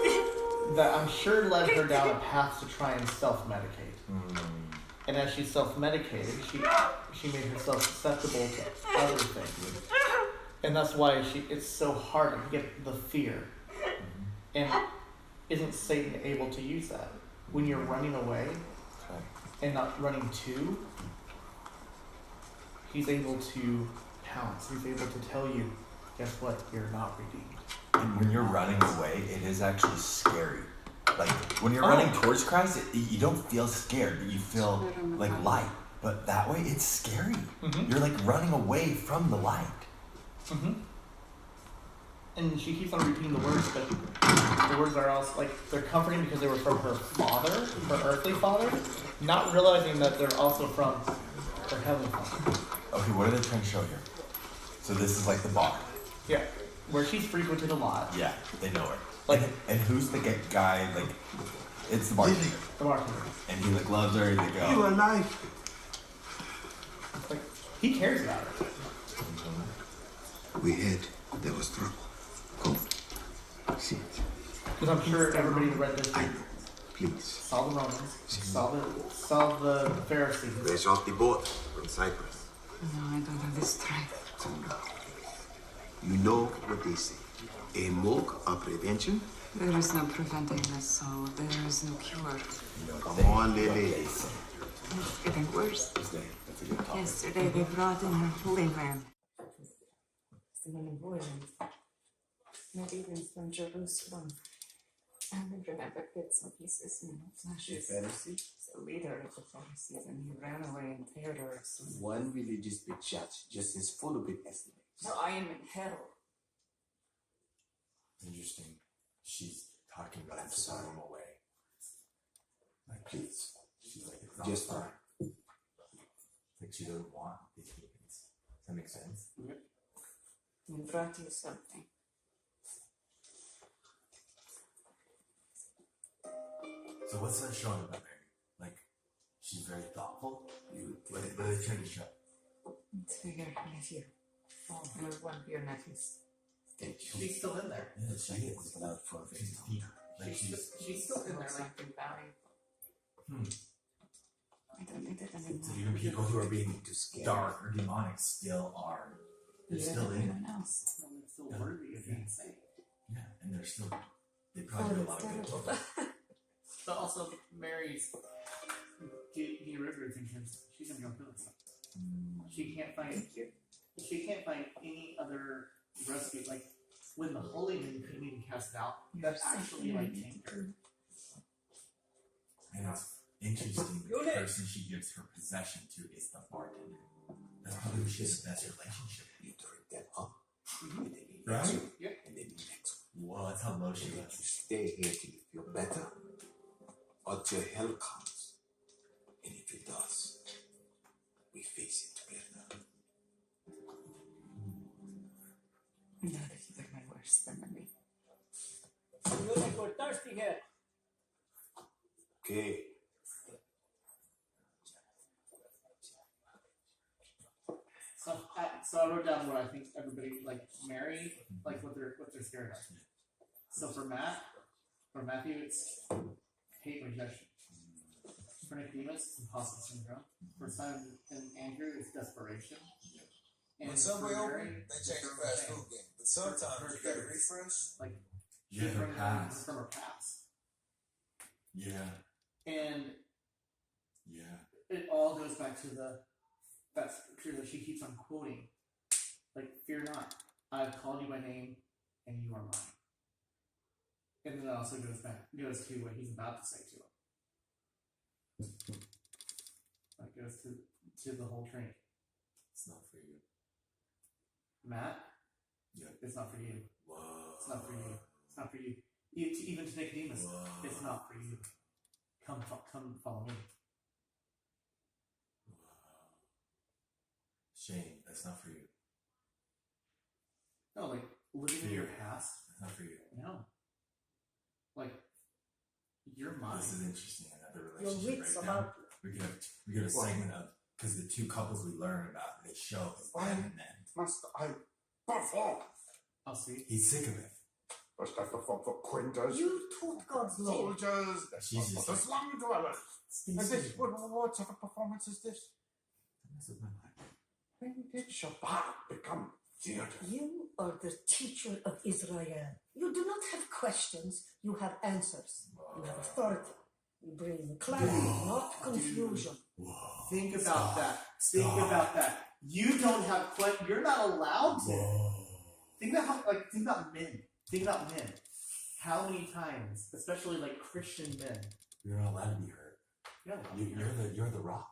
that I'm sure led her down a path to try and self-medicate. And as she self-medicated, she made herself susceptible to other things. And that's why it's so hard to get the fear. And isn't Satan able to use that? When you're running away and not running to, he's able to pounce. He's able to tell you, guess what? You're not redeemed. And when you're running away, it is actually scary. Like, when you're running towards Christ, you don't feel scared, but you feel like light. But that way, it's scary. Mm-hmm. You're like running away from the light. Mm-hmm. And she keeps on repeating the words, but the words are also, like, they're comforting because they were from her father, her earthly father, not realizing that they're also from her heavenly father. Okay, what are they trying to show here? So this is like the bar. Yeah, where she's frequented a lot. Yeah, they know her. Like, and who's the guy, like, it's the bartender. The bartender. And he, like, loves her, they go. You alive? Like, he cares about her. We had, there was trouble. Come. Sit. Because I'm sure everybody who read this I know. Please. saw the Romans, saw the Pharisees. Fresh off the boat from Cyprus. No, I don't have the strength. You know what they say. A milk of prevention? There is no preventing this, so there is no cure. Come on, Lily. It's getting worse. Yesterday they brought in a holy man. Simon Boylan. Not even from Jerusalem. I would remember bits and pieces in flashes. A Pharisee? The leader of the Pharisees, and he ran away in terror. So One religious big judge just as full of it as the next. now I am in hell. Interesting. She's talking about throwing him away. Like, please. She's like, it's not Just fine. Like, she doesn't want these humans. Does that make sense? Yep. He brought you something. So what's that showing about Mary? Like, she's very thoughtful? What are they trying to show? Let's figure nephew. Oh, you're one of your nephews. She's still in there. Yeah, she is. She's deep. Like, She's still in there. Looks like the valley. I don't need it anymore. So even people who are being dark or demonic still are. They're still in it. Everyone else. No, it's still worthy of being saved. Yeah, and they're still. They probably do a lot of good work. But also, Mary's de-rivered because she's gonna go kill herself. She can't find any other rescue. Like, when the holy man couldn't even cast it out, that actually like tamed her. And it's interesting, the person she gives her possession to is the bartender. That's probably who she has the best relationship with. You turn that up. Right? Yeah. And then the next one. Well, that's how low she You was. stay here till you feel better. Until hell comes. And if it does, we face it together. Not if you are my worst enemy. You look for thirsty here. Okay. So I wrote down what I think everybody, like Mary, like what they're scared of. So for Matthew, it's hate rejection. For Nicodemus, it's imposter syndrome. For Simon and Andrew, it's desperation. And When Subway for open, Mary, they change the fast food game. But sometimes you gotta refresh. Like, Yeah, her past. from her past. Yeah. And Yeah. it all goes back to that scripture that she keeps on quoting. Like, fear not, I've called you by name, and you are mine. And then it also goes to what he's about to say to him. Like, goes to the whole train. It's not for you. Matt, Yeah. it's not for you. Whoa. It's not for you. It's not for you. Even to Nicodemus, Whoa. it's not for you. Come follow me. Shame, that's not for you. No, like, living in your Fear. past. That's not for you. No. Like, you're mine. This is interesting. Another Your relationship wits right about now. We get a segment of, because the two couples we learn about, they show his dad and then Master, I perform. I'll see. he's sick of it. Just as the 4-foot quinters, You taught God's law. soldiers, Jesus. the slum dwellers. And this, what sort of performance is this? When did Shabbat become theater? You are the teacher of Israel. You do not have questions, you have answers. You have authority. You bring clarity, not confusion. Think about that. Think about that. You don't have you're not allowed to. Think about think about men. Think about men. How many times, especially like Christian men, You're not allowed to be hurt. You're the rock.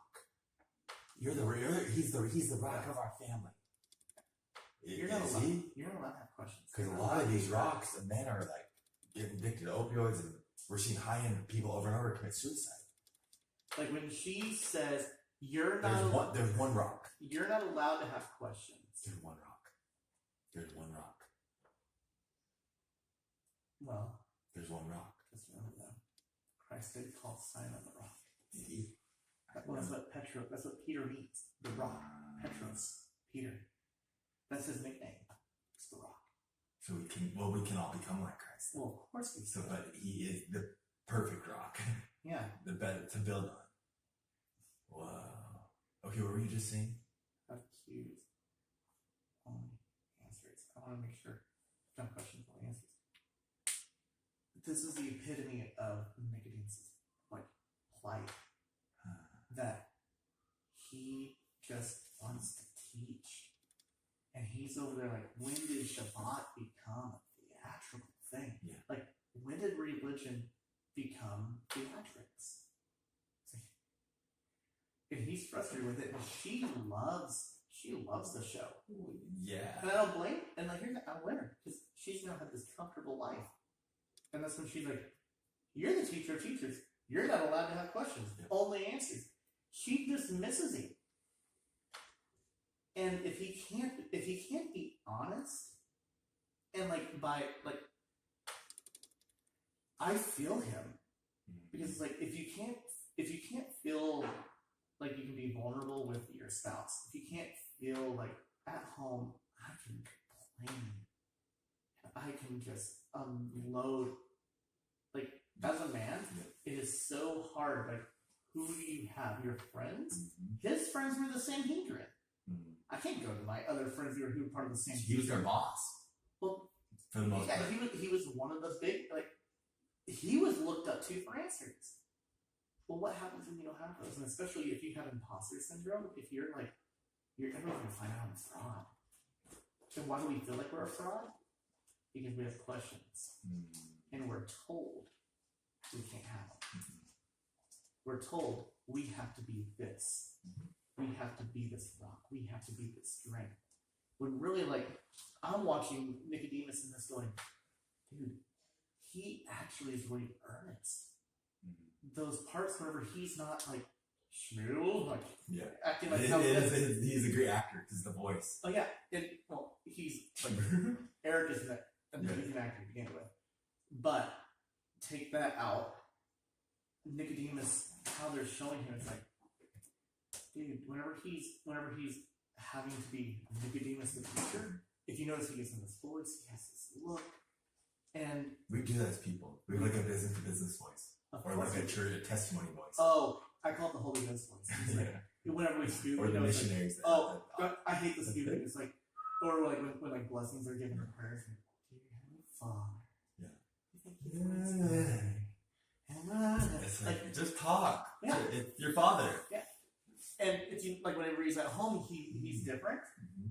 He's the rock of our family. you're not allowed. You're not allowed to have questions. Because a lot of these rocks, the men are like getting addicted to opioids, and we're seeing high-end people over and over commit suicide. Like when she says you're not. There's one rock. You're not allowed to have questions. There's one rock. There's one rock. Well, there's one rock. Just remember that Christ did call Simon the rock. Did he? That's what Peter means. The rock. Petros. Peter. That's his nickname. It's the rock. So we can all become like Christ. Well, of course we can. But he is the perfect rock. Yeah. The better to build on. Wow. Okay, what were you just saying? Accused. Only answers. I want to make sure. No questions, only answers. This is the epitome of Nicodemus' plight. That he just wants to teach. And he's over there when did Shabbat become a theatrical thing? Yeah. When did religion become theatrics? And he's frustrated with it, and she loves the show. Yeah. And I don't blame, and here's I blame her, because she's now had this comfortable life. And that's when she's like, you're the teacher of teachers. You're not allowed to have questions. Only answers. She dismisses him. And if he can't be honest, and I feel him. Because it's if you can't feel like you can be vulnerable with your spouse, if you can't feel at home, I can complain. I can just unload. As a man, it is so hard. Who do you have? Your friends? Mm-hmm. His friends were the same Sanhedrin. Mm-hmm. I can't go to my other friends who were part of the same. He was their boss. Well, for the most part, he was one of the big he was looked up to for answers. Well, what happens when you don't have those? And especially if you have imposter syndrome, if you're everyone's gonna find out I'm a fraud. And why do we feel like we're a fraud? Because we have questions, and we're told we can't have them. We're told we have to be this. We have to be this rock. We have to be this strength. When really, I'm watching Nicodemus in this going, dude, he actually is really earnest. Those parts whenever he's not Shmuel, acting like he's a great actor because the voice. Oh yeah, he's Eric is he's an actor to begin with, but take that out. Nicodemus, how they're showing him, it's dude, whenever he's having to be Nicodemus the teacher, if you notice he gives him this voice, he has this look, and we do that as people. We have a business to business voice. Or a church, a testimony voice. Oh, I call it the Holy Ghost voice. It's whenever we speak, or the missionaries. I hate the speaking. It's or when blessings are given or prayers. Dear Heavenly Father. Yeah. It's just talk. Yeah. It's your father. Yeah. And it's whenever he's at home, he's different. Mm-hmm.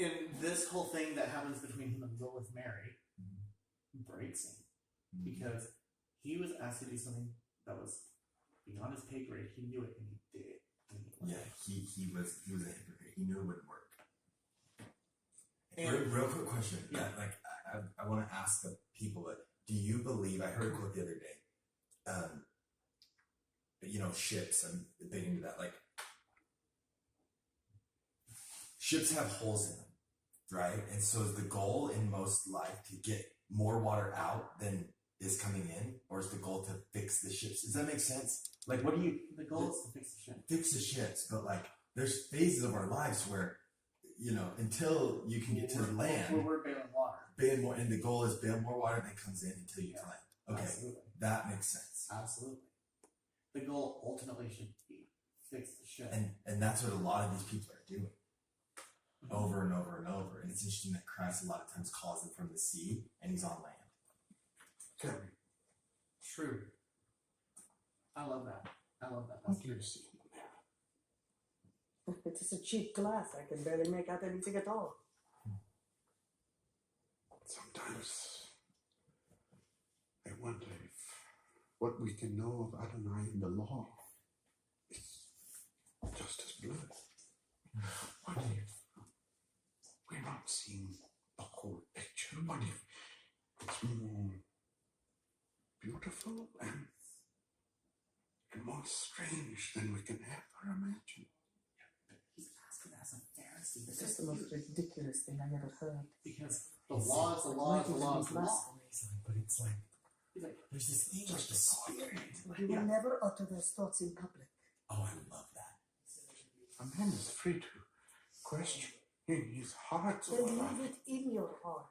And this whole thing that happens between him and Lilith Mary breaks him because he was asked to do something that was beyond his pay grade. He knew it and he did it. He was a hypocrite. He knew it wouldn't work. And real quick question. Yeah. I want to ask the people, do you believe, I heard a quote the other day, ships, I'm big into that, ships have holes in them, right? And so is the goal in most life to get more water out than is coming in, or is the goal to fix the ships? Does that make sense? What do you... The goal is to fix the ships. Fix the ships, but there's phases of our lives where you know, until you can get to the land. We're bailing water. Bail more, and the goal is bail more water than comes in until you get to land. Okay, Absolutely. that makes sense. Absolutely. The goal ultimately should be fix the ship. And that's what a lot of these people are doing. Over and over and over. And it's interesting that Christ a lot of times calls them from the sea and he's on land. True. I love that. What do you see? It is a cheap glass. I can barely make out anything at all. Sometimes I wonder if what we can know of Adonai in the law is just as blurred. What if we're not seeing the whole picture? What if it's more beautiful and more strange than we can ever imagine? He's asking as a Pharisee. This is the most ridiculous thing I ever heard. Because the law is the law is the law is the law. But it's like, He's like, there's this thing like the spirit. He will never utter those thoughts in public. Oh, I love that. A man is free to question in his heart. Then leave it in your heart.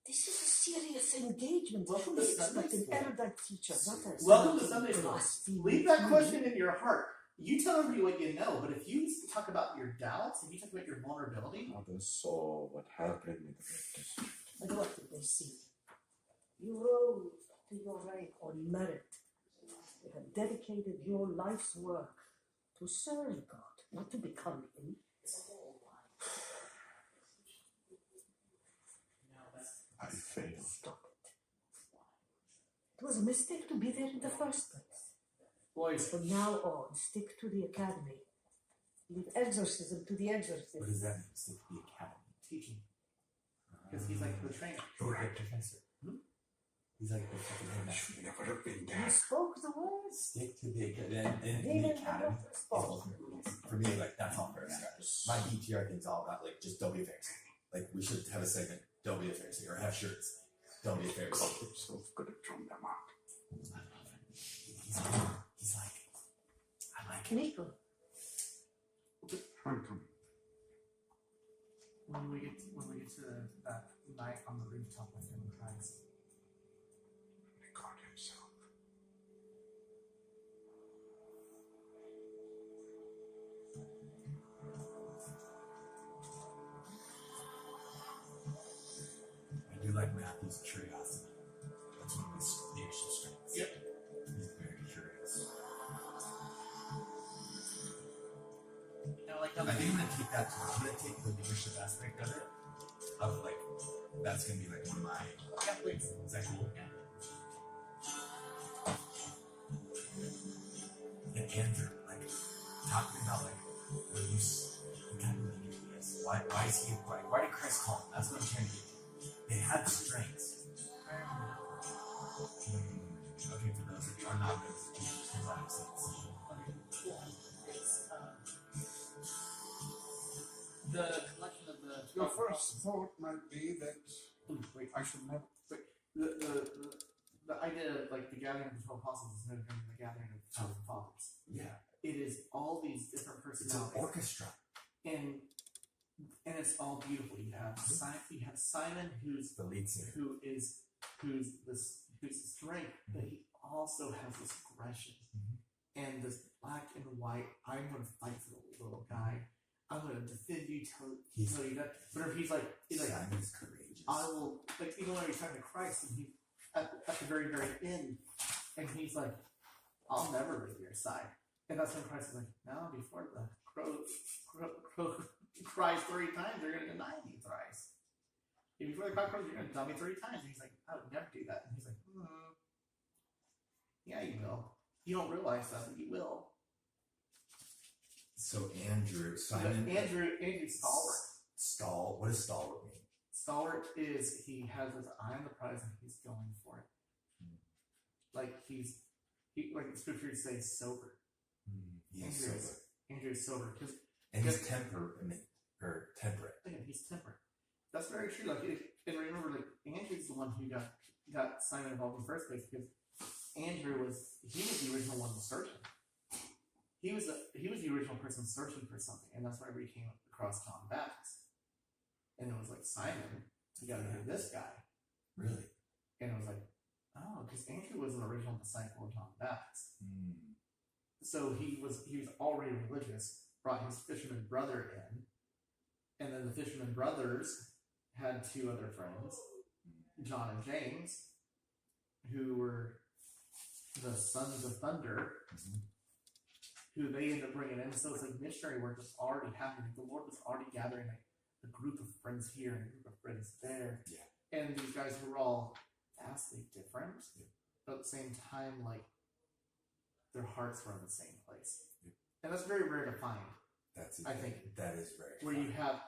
This is a serious engagement. Welcome We to Sunday expect an school. erudite teacher, not a Welcome to Sunday school. blasphemy. Leave that question in your heart. You tell everybody what you know, but if you talk about your doubts, if you talk about your vulnerability, Others saw what happened in the Great District. And what did they see? You rose to your rank on merit. You have dedicated your life's work to serve God, not to become Him. I failed. Stop it. It was a mistake to be there in the first place. boys, From now on, stick to the academy. Leave exorcism to the exorcist. What does that mean? Stick to the academy. teaching. Because he's like the trainer. You're right, Professor. He's like the fucking I should never have been You there. spoke the words. Stick to the academy. And the Demon academy will is respond. ultimate release. For me, like, that's all for us. My DTR thing's all about, like, just don't be a Pharisee. Like, we should have a segment, don't be a Pharisee, or have shirts, don't be a God Pharisee. himself could have thrown them out. He's like, I like it. Nico, I'm coming. When we get to that night on the rooftop with him and Christ, God himself. I do like Matthew's curiosity. That's one of his leadership strengths. Yep. He's very curious. like I think I'm gonna take that. I'm gonna take the leadership aspect of it. Of like, that's gonna be like one of my. Yeah, please. Is that cool? Yeah. And Andrew, like, talking about like, what you kind of really do this. Why is he? Why did Christ call him? That's what I'm trying to get to. They had strengths. Okay, for those that are not good with Jesus, does that make sense? The collection of the Your first thought might be that I should never. the idea of like the gathering of the 12 apostles is no different than the gathering of the 12 fathers. Yeah. It is all these different It's an personalities. orchestra. And it's all beautiful. You have Simon who's the lead singer, who's the strength, but he also has this aggression and this black and white. I'm gonna fight for the little guy. I'm gonna defend you, tell you that. But if he's like Simon's courageous. I will, like, even when he's talking to Christ, and he at the very end, and he's like, I'll never leave your side. And that's when Christ is like, no, before the crow cries 3 times, you're gonna deny me thrice. And before the cock crows, you're gonna deny me 3 times. And he's like, I would never do that. And he's like, yeah, you will. You don't realize that, but you will. So Andrew, Simon. Andrew's stalwart. What does stalwart mean? Stalwart is he has his eye on the prize and he's going for it. Like like the scriptures say, sober. He's sober. Andrew's sober And he's temperate. Yeah, he's temperate. That's very true. Like, and remember, like Andrew's the one who got Simon involved in the first place because Andrew was the original one searching. He was the original person searching for something, and that's why he became across John the Baptist. And it was like, Simon, you gotta hear this guy. Really? And it was like, oh, because Andrew was an original disciple of John the Baptist. So he was already religious, brought his fisherman brother in, and then the fisherman brothers had two other friends, John and James, who were the sons of thunder, who they ended up bringing in. So it's like missionary work was already happening. The Lord was already gathering like a group of friends here and a group of friends there. Yeah. And these guys were all vastly different, but at the same time, like, their hearts were in the same place. And that's very rare to find. I think that is rare. Where you have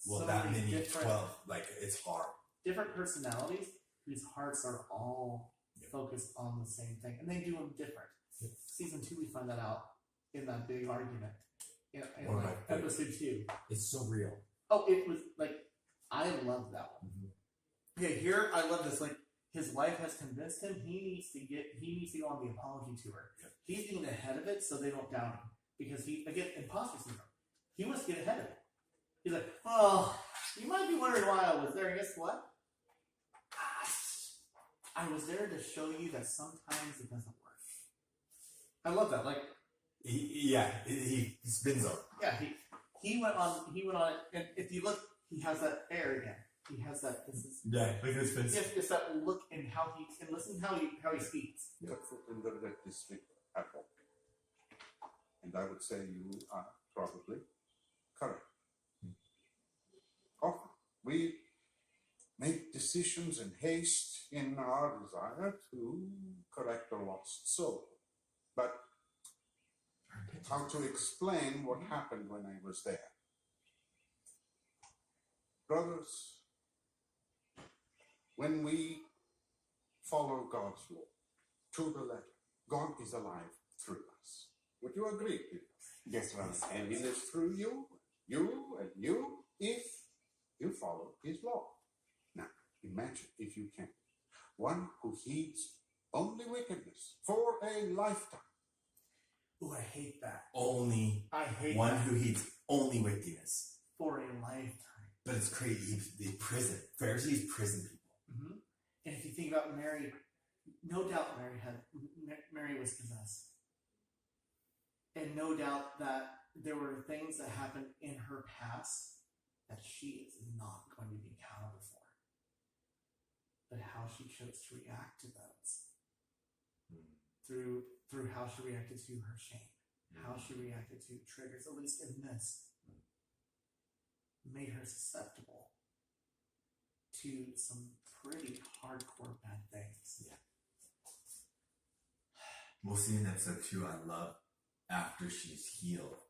well, so that many different 12, like, it's hard. Different personalities whose hearts are all focused on the same thing, and they do them different. Season 2, we find that out in that big argument in like episode 2. It's so real. Oh, it was like, I love that one. Okay, here I love this. Like, his wife has convinced him he needs to go on the apology tour. He's getting ahead of it so they don't doubt him, because imposter syndrome. He wants to get ahead of it. He's like, oh, you might be wondering why I was there. And guess what? I was there to show you that sometimes it doesn't work. I love that. Like, he spins on. Yeah, he went on it, and if you look, he has that air again. He has that. Look at his face. Just that look in how he and listen how he speaks. Took foot in the Red District at all. And I would say you are probably correct. Often we make decisions in haste in our desire to correct a lost soul. But how to explain what happened when I was there? Brothers, when we follow God's law to the letter, God is alive through us. Would you agree, Peter? Yes, Ron. And He lives through you, if you follow His law. Now, imagine, if you can, one who heeds only wickedness for a lifetime. Oh, I hate that. I hate one who heeds only wickedness for a lifetime. But it's crazy. Pharisees prison people. Mm-hmm. And if you think about Mary, no doubt Mary was possessed. And no doubt that there were things that happened in her past that she is not going to be accountable for. But how she chose to react to those. Through how she reacted to her shame. How she reacted to triggers, at least in this, made her susceptible to some pretty hardcore bad things. Yeah. We'll see in episode 2, I love, after she's healed,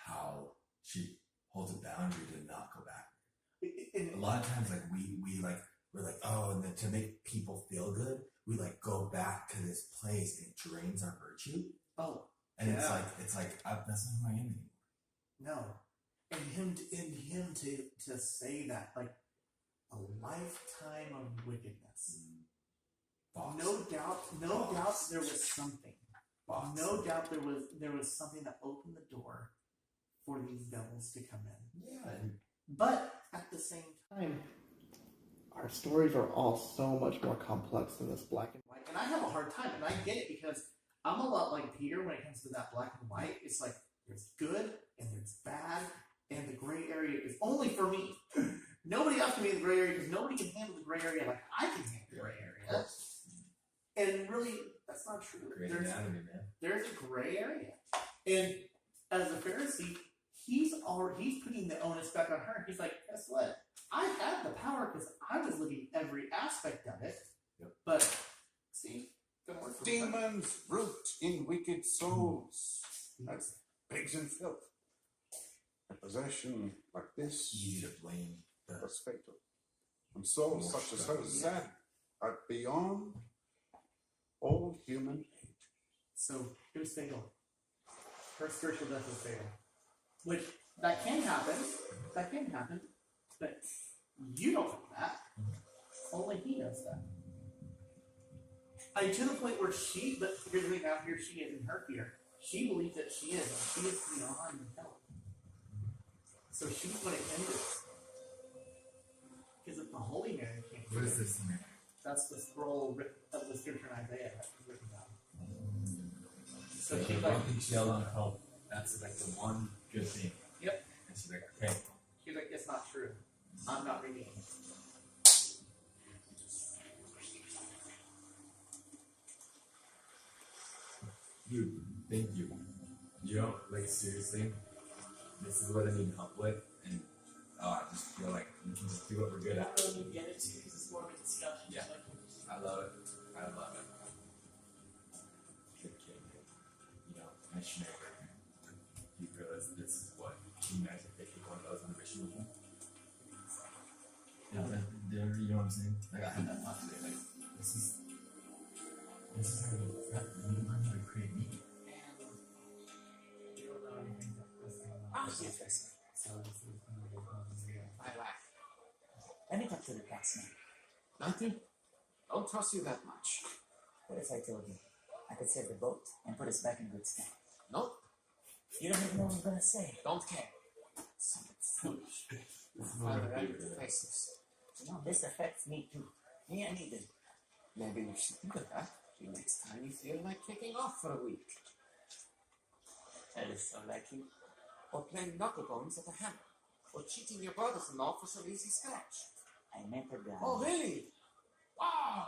how she holds a boundary to not go back. A lot of times, like, we're like, oh, and then to make people feel good, we like go back to this place and it drains our virtue. Oh. And it's like that's not who I am anymore. No. And him to say that, like, a lifetime of wickedness. No doubt there was something. No doubt there was something that opened the door for these devils to come in. Yeah. But at the same time, our stories are all so much more complex than this black and white. And I have a hard time, and I get it, because I'm a lot like Peter when it comes to that black and white. It's like, there's good and there's bad, and the gray area is only for me. Nobody else can be in the gray area, because nobody can handle the gray area like I can handle the gray area. And really, that's not true. There's a gray area. And as a Pharisee, he's putting the onus back on her. He's like, guess what? I had the power because I was living every aspect of it. Yep. But, see, don't work for me. Demons root in wicked souls. That's pigs and filth. A possession like this, easy to blame, was fatal. And souls such as hers are beyond all human aid. So it was fatal. Her spiritual death was fatal. Which, that can happen. But you don't know that. Only he knows that. To the point where but here's the thing, now here she is in her fear. She believes that she is beyond help. So she's what it ended. Because if the Holy Mary can't do What it, is this thing? that's the scroll of the scripture in Isaiah that was written down. So So she's the like, one thing she held on hope. That's like the one good thing. yep. And she's like, okay. She's like, it's not true. I'm not redeemed. Dude, thank you. You know, like seriously, this is what I need help with, and I just feel like we can just do what we're good I at. don't really get it too because it's more of a discussion. Yeah. Like, I love it. I love it. Good kid. You know, mission maker. You realize this is what you guys are taking one of those on a mission with me. Yeah, you know what I'm saying? Like I had that thought today. Like this is how you learn how to create media. you don't know anything about this. Yes. So this is going to be I laugh. Let me talk to the cats now. Nothing? Don't trust you that much. What if I told you I could save the boat and put us back in good stand? No, You don't even know what I'm gonna say. don't care. Something foolish. Father, I need to face this. You know, this affects me too. Me and Eden. Maybe we should think of that the next time you feel like kicking off for a week. That is so like you. Or playing knucklebones at the hammer. Or cheating your brothers-in-law for some easy scratch. I met a guy. Oh, really? Wow!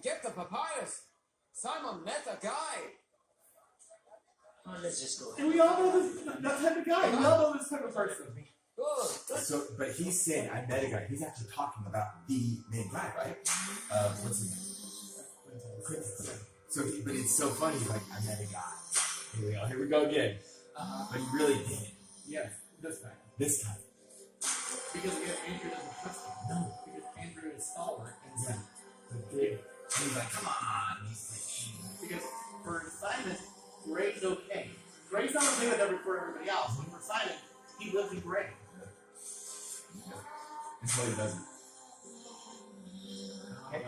Get the papyrus! Simon met a guy! Oh, let's just go. And we all know this that type of guy. We all know this type of person. Good. So, but he's saying I met a guy. He's actually talking about the main guy, right? What's his name? Quentin. So, but it's so funny. Like I met a guy. Here we go. Here we go again. But he really didn't. Yes, this guy. This time. Because again, Andrew doesn't trust him. No. Because Andrew is stalwart and Yeah. He's like, come on. He's because for Simon, Gray's okay. Gray's not okay with for everybody else, but for Simon, he lives in Gray. like, that's what he doesn't. Okay.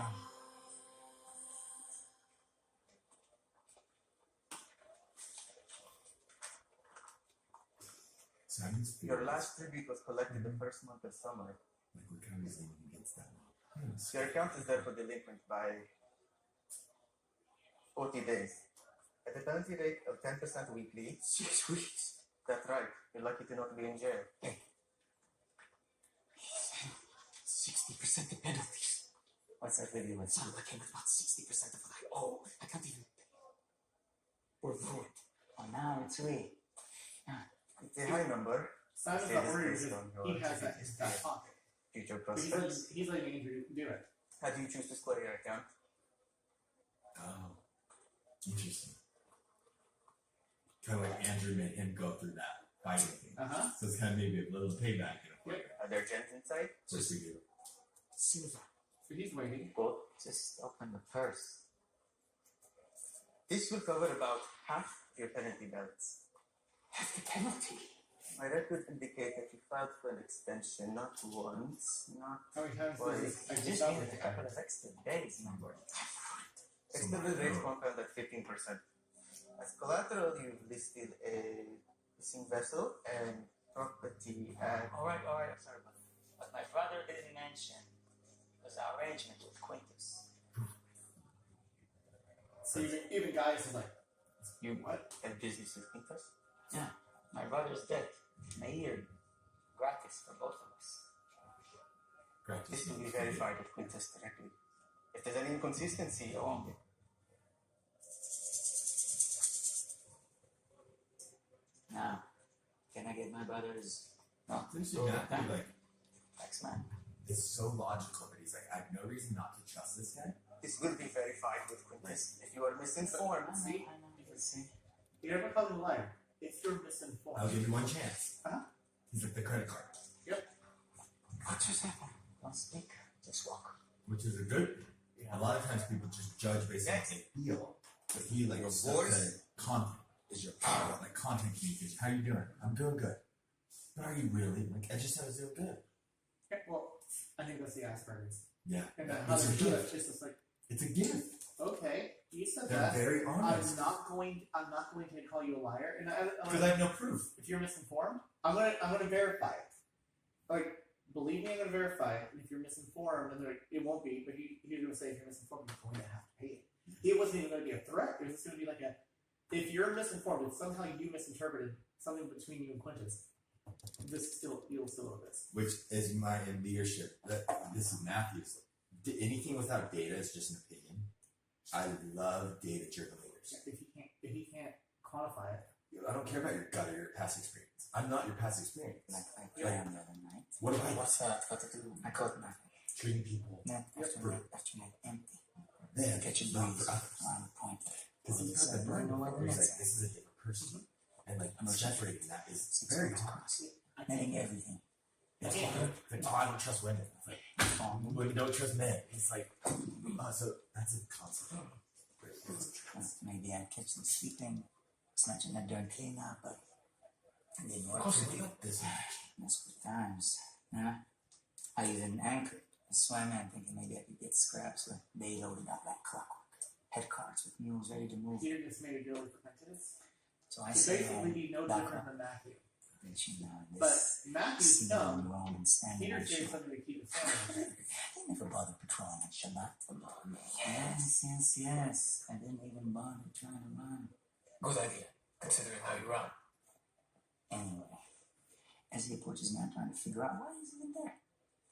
Simon's Your last tribute was collected the first month of summer. Like what kind of reason he gets that long? Your account is therefore delinquent by 40 days. At a penalty rate of 10% weekly. 6 weeks. That's right. You're lucky to not be in jail. 60% the penalties. What's that video with? Sounds like I with about 60% of what I owe. I can't even pay. Or void. Oh, now it's we. It's a high number. Simon's not worried because he has that in his back pocket. Future But prospects. he's letting Andrew do it. How do you choose to square your account? Oh, interesting. Kind of like Andrew made him go through that fighting thing. So it's kind of maybe a little payback in a way. Are there gems inside? Of course we do. Silver. So he's waiting. Gold. Just open the purse. This will cover about half your penalty balance. Half the penalty. My records indicate that you filed for an extension not once, not How many times twice. does I just needed a couple of extra days, my boy. Extended rates compound at 15%. As collateral, you've listed a missing vessel and property at... Alright, I'm sorry, but what my brother didn't mention was our arrangement with Quintus. So even guys are like, You what? Have business with Quintus? Yeah, my brother's dead. A year. Gratis for both of us. This will be verified with Quintus directly. If there's any inconsistency, I won't. Now, can I get my brother's... No, like, Thanks, man. it's so logical that he's like, I have no reason not to trust this guy. This will be verified with Quintus. If you are misinformed, see? I know. See? You never call him a liar. If you're misinformed. I'll give you one chance. Uh-huh. He's like the credit card. Yep. What just happened? Don't speak. Just walk. Which is a good thing. A lot of times people just judge based on what they feel. But he like Your says voice that content is your power. Like content communication. How you doing? I'm doing good. But are you really? Like I just said I was doing good. Okay, well, I think that's the Asperger's. Yeah. And that how It's they a do it, gift. it's just like, It's a gift. okay, you said They're that, very honest. I'm not going to call you a liar, and Because I have no proof. If you're misinformed, I'm gonna verify it. Like, believe me, I'm gonna verify it. And if you're misinformed, and like, it won't be, but he's gonna say if you're misinformed, you're going to have to pay it. It wasn't even gonna be a threat. It was just gonna be like a, if you're misinformed, if somehow you misinterpreted something between you and Quintus, you'll still owe this. Which is my in leadership. This is Matthew's. Anything without data is just an opinion. I love data-driven leaders. If he can't quantify it, I don't care about your gut or your past experience. I'm not your past experience. Like I planned the other night. What about what's that got to do? I caught nothing. Treating people. Night after night empty. Man, Catch a not breeze for others. on the point. Because he's had the mind before. He's like, this is a different person. And like, separating that is very hard. Netting everything. It's hard. Like, oh, I don't trust women. It's like, women don't trust men. It's like, so that's a concept. Maybe I catch them sleeping, snatching that darn clean up, but I didn't work. Of course, look at this. Most good times. Yeah. I even anchored and swam in thinking maybe I could get scraps, but they loaded up like clockwork. Head carts with mules ready to move. Peter just made a deal with Quintus. So I to say, basically be no back different up. than Matthew. You know, But Matthew's dumb. Peter Peter's doing something to keep us safe. I never bothered patrolling on Shabbat. Yes. I didn't even bother trying to run. Good idea, considering how you run. Anyway, as he approaches me, I'm trying to figure out why he's even there.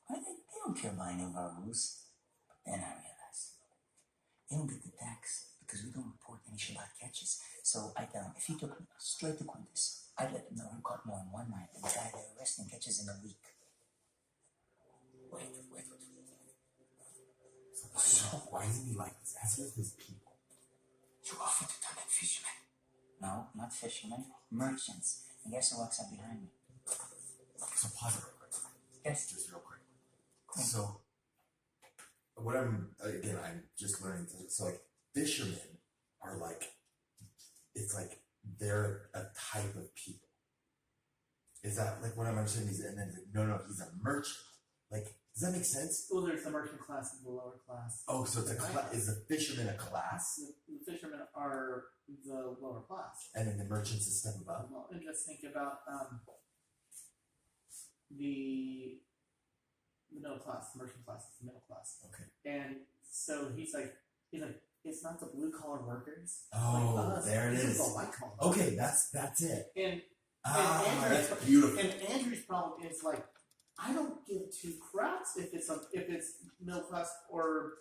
Why they don't care about any of our rules. Then I realize they don't get the tax because we don't report any Shabbat catches. So I tell him if he took me straight to Quintus, I'd let them know who caught more in one night than the guy they're arresting catches in a week. Wait. So why isn't he like this? Ask his people. You offered to turn in fishermen. No, not fishermen, merchants. And guess who walks up behind me? So pause it real quick. Yes. Just real quick. So, what I'm just learning. So, like, fishermen are like, it's like they're a type of people. Is that like what I'm understanding? And then like, no, he's a merchant. Like, does that make sense? Well, there's the merchant class and the lower class. Oh, so it's a class. Is the fisherman a class? The fishermen are the lower class. And then the merchant's a step above? Well, and just think about the middle class, the merchant class is the middle class. Okay. And so he's like, it's not the blue collar workers. Oh, like us. there it This is. the white collar. Okay, that's it. And that's beautiful. And Andrew's problem is like, I don't give two craps if it's middle class or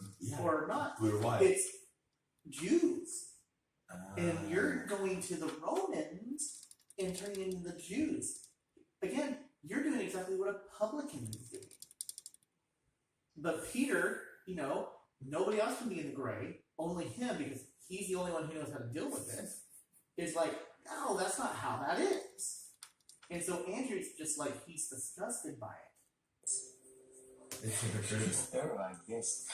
not. Blue or white. It's Jews, and you're going to the Romans and turning into the Jews. Again, you're doing exactly what a publican is doing. But Peter, nobody else can be in the gray. Only him, because he's the only one who knows how to deal with this. Is like, no, that's not how that is. And so Andrew's just like, he's disgusted by it. It's hypocritical. Thorough, I guess.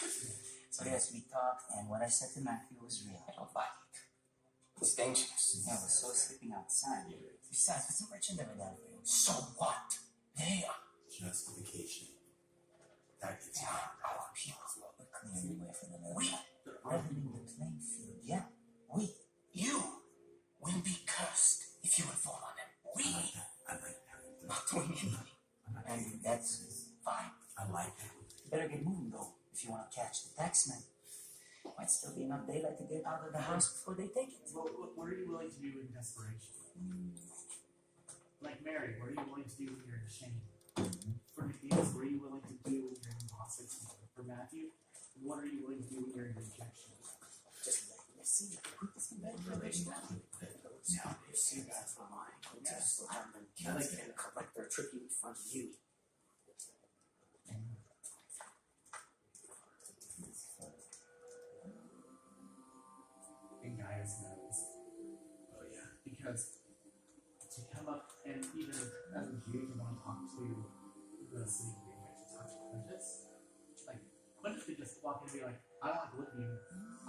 So yes, we talked, and what I said to Matthew was real. I don't like it. It's dangerous. Yeah, we're so sleeping outside. Besides, it's a merchant never done for you. So what? They are. Justification. That gets They are our people. We're clearing the way for the middle. Leveling the playing field. Yeah, You will be cursed if you inform on them. I like that. Not doing anything. And that's fine. I like that. You better get moving, though, if you want to catch the taxman. Might still be enough daylight to get out of the house before they take it. Well, what are you willing to do in desperation? Like Mary, what are you willing to do when you're in shame? For Nicodemus, what are you willing to do when you're in impossibility? For Matthew, what are you willing to do when you're in rejection? Just let me see. Now you see that for mine. Just have them cast and collect their tribute in front of you. And Gaius knows. Oh yeah. Because to come up and even as a Jew to want to talk to the city prefect to talk to Quintus, like Quintus could just walk in and be like, I don't like to look at you,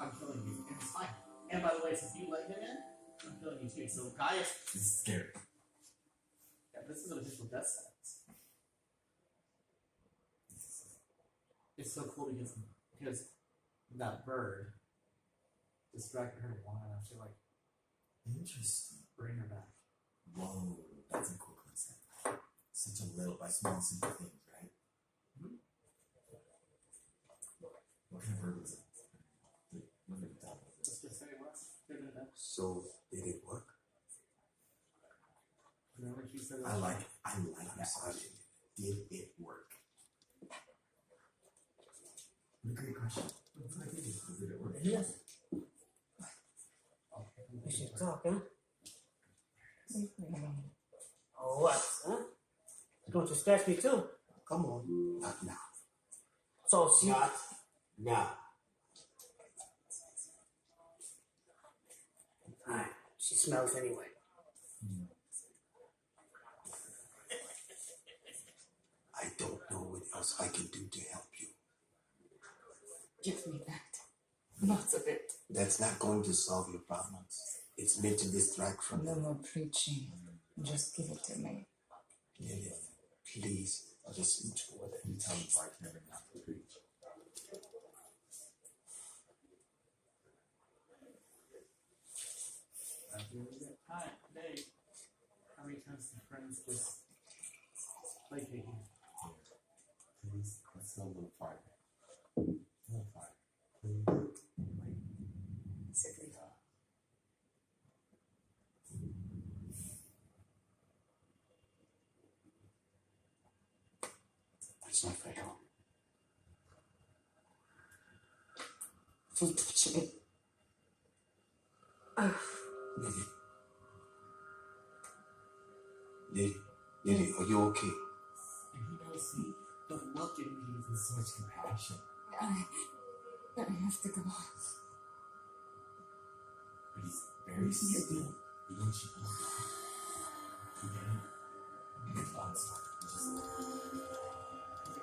I'm killing you, and it's fine. And by the way, since you let him in, I'm killing you too. So Gaius is scary. Yeah, this is an official death sentence. It's so cool because that bird distracted her one. I feel like Interesting. bring her back. Whoa, that's a cool concept. Such a little, by small, simple things, right? What kind of bird was it? What did it tell? Just to say what's good enough. So, did it work? Remember she said I like that question. Did it work? What a great question. Did it work? Yes. You should talk, huh? Oh, what, huh? Don't you scratch me too? Come on. Not now. So she... Not now. Alright, she smells anyway. I don't know what else I can do to help you. Give me that. Lots of it. That's not going to solve your problems. It's meant to distract from No them. more preaching. Just give it to me. Lillian, please. I'll just do whatever you tell me so I can never have to preach. Hi, Dave. How many times have friends just placate you? Please, let's go a little farther. A little farther. Please. Sickly. It's not fair. Don't touch me. Lily, are you okay? And he knows, see, the look in me is so much compassion. I have to go. But he's very still. Even she pulled back. You get it? It's on start. Just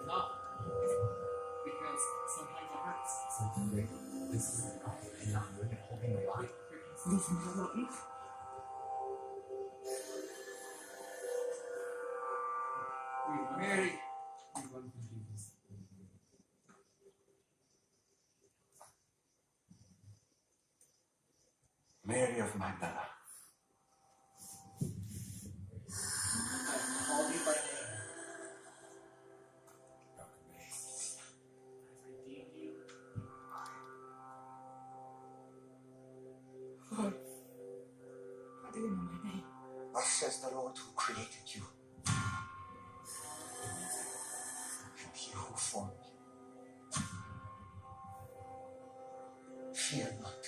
Not. Because sometimes it hurts. something great. This is and not living holding my body. Leave me alone. We married. We run from Jesus. Mary of Magdala. I called you by name. I redeemed you. How do you know my name? Thus says the Lord who created you. And he who formed you. Fear not.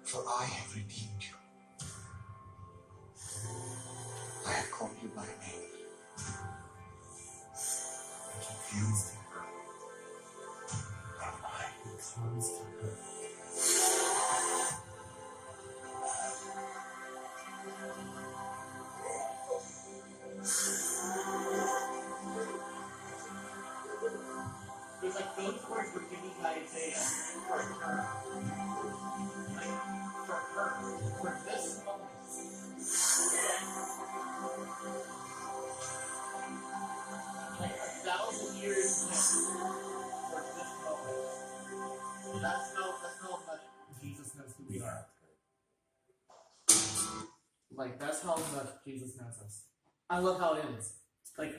For I have redeemed you. I have called you by name. And he comes to her. Not mine. He comes to her. It's like those words were given by Isaiah for her. Like, for her. For this moment. Like 1,000 years hence. For this moment. That's how much Jesus knows who we are. Like, that's how much Jesus knows us. I love how it ends. Like,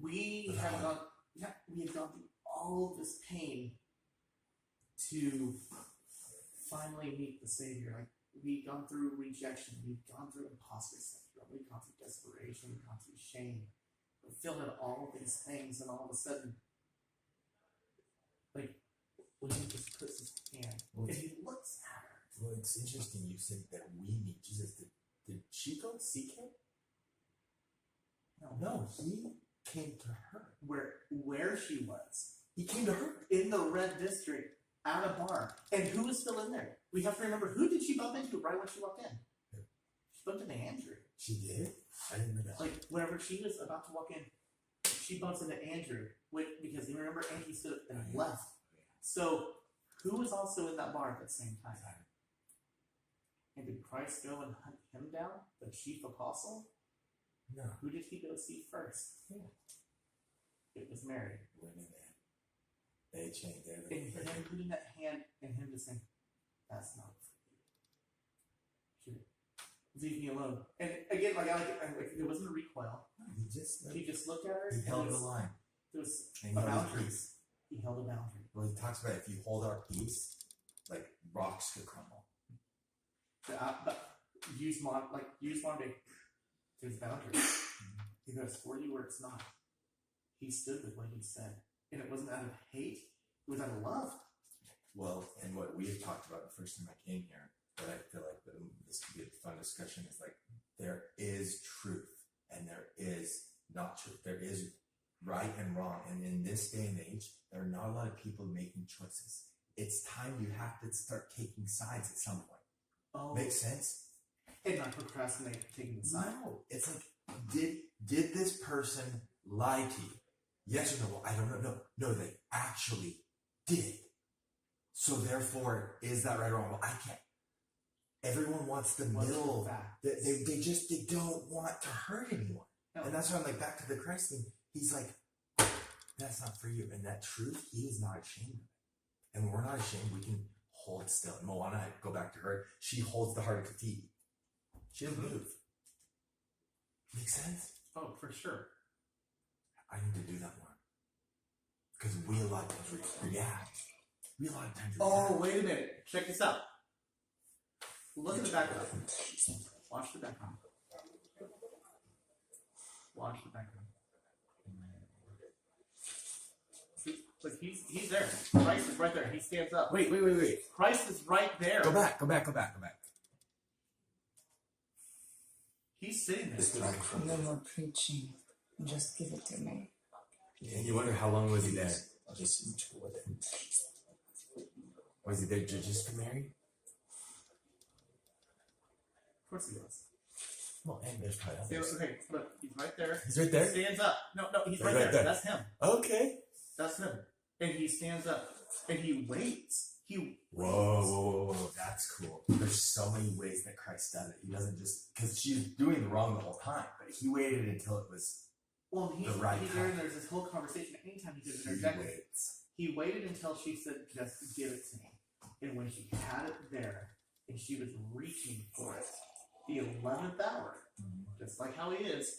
we have gone through all of this pain to finally meet the Savior. Like, we've gone through rejection, we've gone through imposter syndrome, we've gone through desperation, we've gone through shame. We feel in all of these things, and all of a sudden, like, when he just puts his hand, and he looks at her. Well, it's interesting you said that we need Jesus. Did she go seek him? No, he came to her. Where she was. He came to her. In the red district, at a bar. And who was still in there? We have to remember, who did she bump into right when she walked in? She bumped into Andrew. She did? I didn't know that. Like, whenever she was about to walk in, she bumps into Andrew. Because you remember, Andrew stood up and left. So, who was also in that bar at the same time? And did Christ go and hunt him down? The chief apostle? No. Who did he go see first? Yeah. It was Mary. They changed And everything. him putting that hand and him just saying, that's not for you. Shoot. Leave me alone. And again, like there wasn't a recoil. He just looked at her. he and held it the was- line. There was And a he held his boundary. peace. He held a boundary. Well, he talks about if you hold our peace, like rocks could crumble. But use Monday. There's boundaries. He goes, for you where it's not. He stood with what he said. And it wasn't out of hate, it was out of love. Well, and what we had talked about the first time I came here, but I feel like this could be a fun discussion, is like there is truth and there is not truth. There is right and wrong. And in this day and age, there are not a lot of people making choices. It's time you have to start taking sides at some point. Oh. Makes sense? And not procrastinate taking the side. No. It's like, did this person lie to you? Yes or no? Well, I don't know. No, they actually did. So therefore, is that right or wrong? Well, I can't. Everyone wants the middle. They don't want to hurt anyone. No. And that's why I'm like, back to the Christ thing. He's like, that's not for you. And that truth, he is not ashamed of it. And when we're not ashamed, we can hold still. And Moana, I go back to her. She holds the heart of Kati. She doesn't move. Makes sense? Oh, for sure. I need to do that more. Because we a lot of times react. We a lot of times react. Oh, wait a minute. Check this out. Look at the background. Watch the background. Watch the background. See, look, he's there. Christ is right there. He stands up. Wait. Christ is right there. Go back. He's sitting there. No more preaching. Just give it to me. And you wonder how long was he there? Was he there just to marry? Of course he was. Well, and there's probably others. Okay, look, he's right there. He's right there? He stands up. No, he's Right right there. there. That's him. Okay. That's him. And he stands up. And he waits. Whoa. That's cool. There's so many ways that Christ does it. He doesn't just, because she's doing the wrong the whole time, but he waited until it was he's the right there, and time. there's this whole conversation. Anytime he could He interject, waits. he waited until she said, just give it to me. And when she had it there, and she was reaching for it, the 11th hour, just like how he is,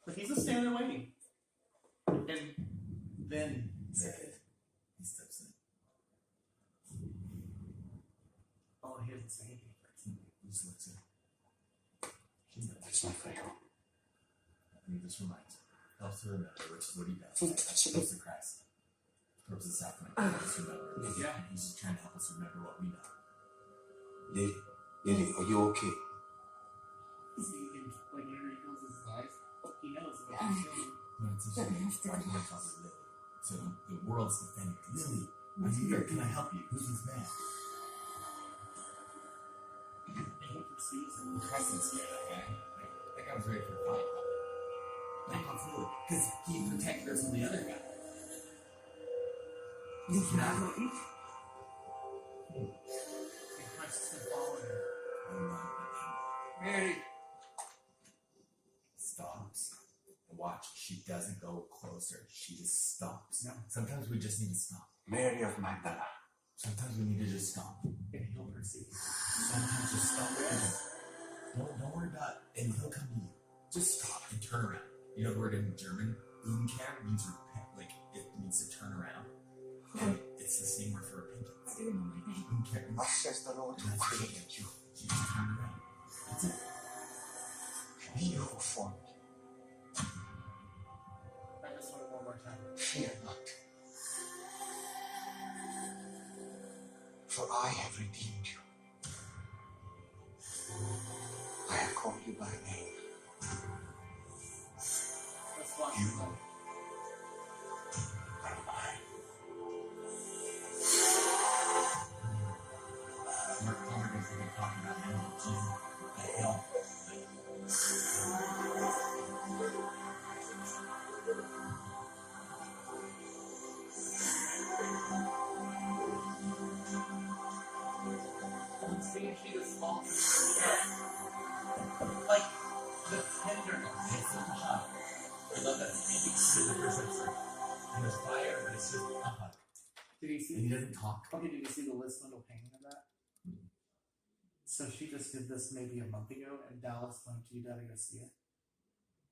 but he's just standing there waiting. And then He steps in. oh, he doesn't say anything. He just looks in. It's not fair. And he just reminds her. Helps her remember, which is what he does. Helps the Christ. Helps the sacrament. Helps us remember. Yeah. And he's just trying to help us remember what we know. Lily, are you okay? See, like he closes his eyes, he knows what he's saying. But it's just like, I can't help Lily. So the world's defending Lily. Are you here? Can I help you? Who's this man? And he perceives him. Christ is scared of that guy. That guy was ready for a fight. Like, absolutely. Because he protected her from the other guy. He's not. And Christ is following her. Mary stops and watch. She doesn't go closer. She just stops. No. Sometimes we just need to stop. Mary of Magdala. Sometimes we need to just stop. And he'll perceive. Sometimes just stop. Don't worry about it. And he'll come to you. Just stop and turn around. You know the word in German? Umkehr means repent. Like it means to turn around. And it's the same word for repentance. Umkehr. Thus says the Lord who created you. She just turned around. That's it. He who formed I just want it one more time. Fear not. For I have redeemed you. I have called you by name. Let's watch You this one. are mine. Mark Palmer has been talking about him. Jesus, the hell. See if she just falls like the tenderness. It's a hug. I love that speaking to the first episode. And there's fire, but it's just a hug. Did you see? And he doesn't talk. Okay, did you see the Liz Swindle painting of that? So she just did this maybe a month ago, and Dallas went to UW to go see it.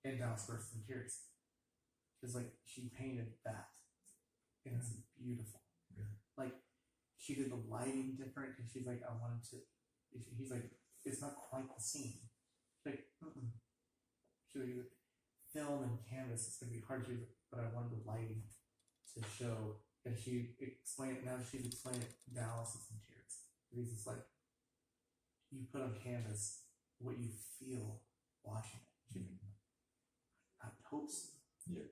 And Dallas burst in tears. It's like she painted that, and it's beautiful. Really? Like she did the lighting different, and she's like, I wanted to. He's like, it's not quite the scene. She's like, she's like, film and canvas, it's gonna be hard to, but I wanted the lighting to show. And she explained. Now she's explained it. Dallas is in tears because it's like you put on canvas what you feel watching it. She's like, I would hope so. Yeah.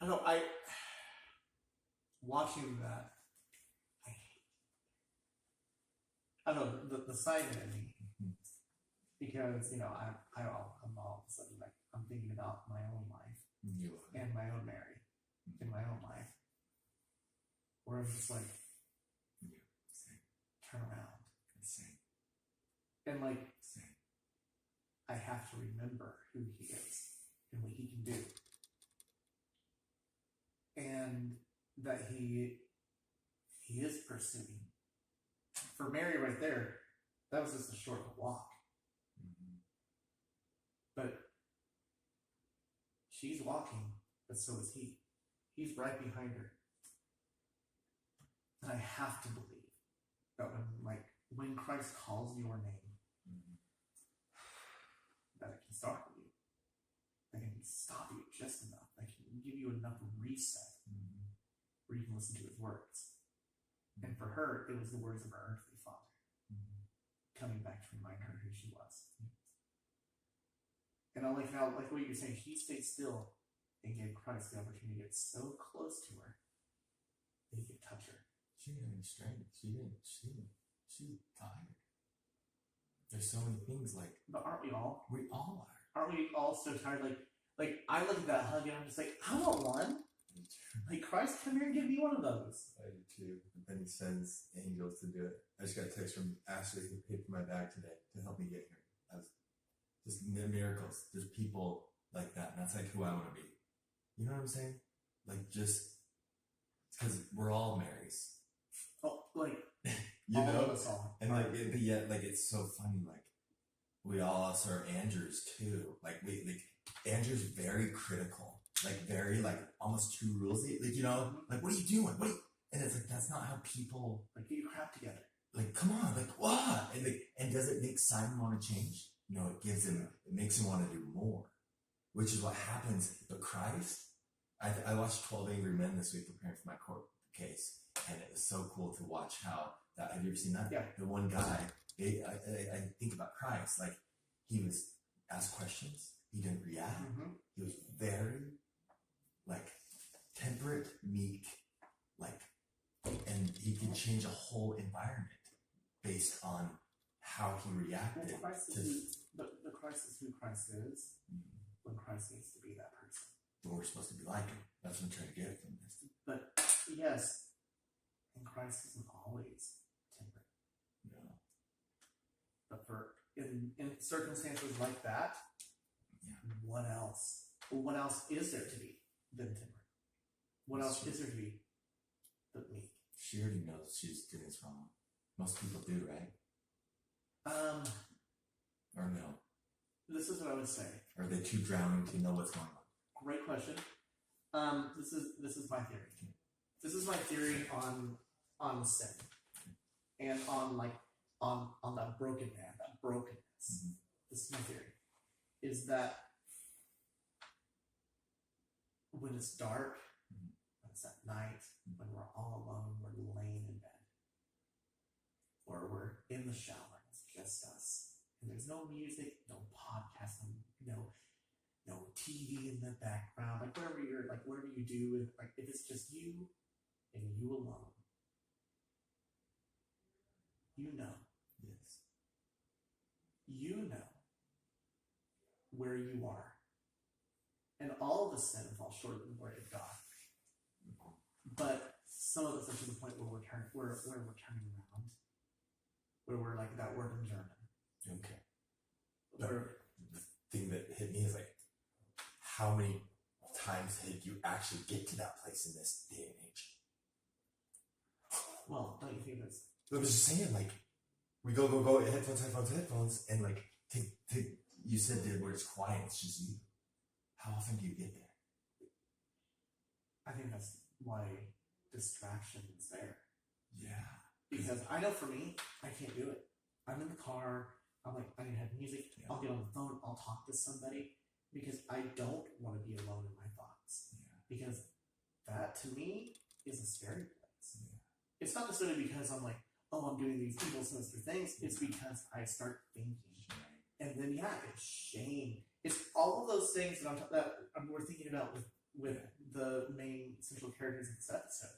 I know. Watching that. I don't know the side of me, because I'm all of a sudden like I'm thinking about my own life and my own Mary in my own life, where I'm just like, turn around, and like I have to remember who he is and what he can do, and that he is pursuing. For Mary right there, that was just a short walk. But she's walking, but so is he. He's right behind her. And I have to believe that when Christ calls your name, that it can start with you. That it can stop you just enough. That can give you enough reset where you can listen to his words. And for her, it was the words of her earthly father coming back to remind her who she was. And I like what you're saying. She stayed still and gave Christ the opportunity to get so close to her that he could touch her. She didn't have any strength. She was tired. There's so many things like. But aren't we all? We all are. Aren't we all so tired? Like I look at that hug and I'm just like, I want one. Like, Christ, come here and give me one of those. I do too. And then he sends angels to do it. I just got a text from Ashley who paid for my bag today to help me get here. I was just miracles. There's people like that. And that's like who I want to be. You know what I'm saying? Like, just because we're all Marys. Oh, like, you all know? of us all. And like, but yet, like, it's so funny. Like, we all also are Andrews too. Like, Andrew's very critical. Like, very, like, almost too rulesy. Like, like, what are you doing? And it's like, that's not how people. Like, get your crap together. Like, come on, like, what? And does it make Simon want to change? It makes him want to do more, which is what happens. But Christ, I watched 12 Angry Men this week preparing for my court case, and it was so cool to watch how that. Have you ever seen that? Yeah. The one guy, I think about Christ, like, he was asked questions, he didn't react, he was very, like, temperate, meek, like, and he can change a whole environment based on how he reacted. Well, Christ is the Christ is who Christ is when Christ needs to be that person. But we're supposed to be like him. That's what I'm trying to get from this. But yes, and Christ isn't always temperate. No. But in circumstances like that, what else? Well, what else is there to be than temperate? What else is there to be but meek? She already knows she's doing this wrong. Most people do, right? Or no? This is what I would say. Are they too drowning to know what's going on? Great question. This is my theory. This is my theory on sin and on that broken man, that brokenness. This is my theory. Is that when it's dark, when it's at night, when we're all alone, we're laying in bed, or we're in the shower, and it's just us, and there's no music, no podcast, no TV in the background, like whatever you do, and like if it's just you and you alone, you know. Yes. You know where you are. And all of us sin and fall short of the glory of God. But some of us are to the point where we're turning around. Where we're like that word in German. Okay. But the thing that hit me is like, how many times did you actually get to that place in this day and age? Well, don't you think that's... I was just saying, like, we go, headphones, and like, you said that where it's quiet, it's just you. How often do you get there? I think that's why distraction is there. Yeah. Because I know for me, I can't do it. I'm in the car, I'm like, I need to have music, I'll get on the phone, I'll talk to somebody, because I don't want to be alone in my thoughts. Because that, to me, is a scary place. It's not necessarily because I'm like, oh, I'm doing these evil, sinister things. It's because I start thinking. And then, it's shame. It's all of those things that we're thinking about with the main central characters in this episode.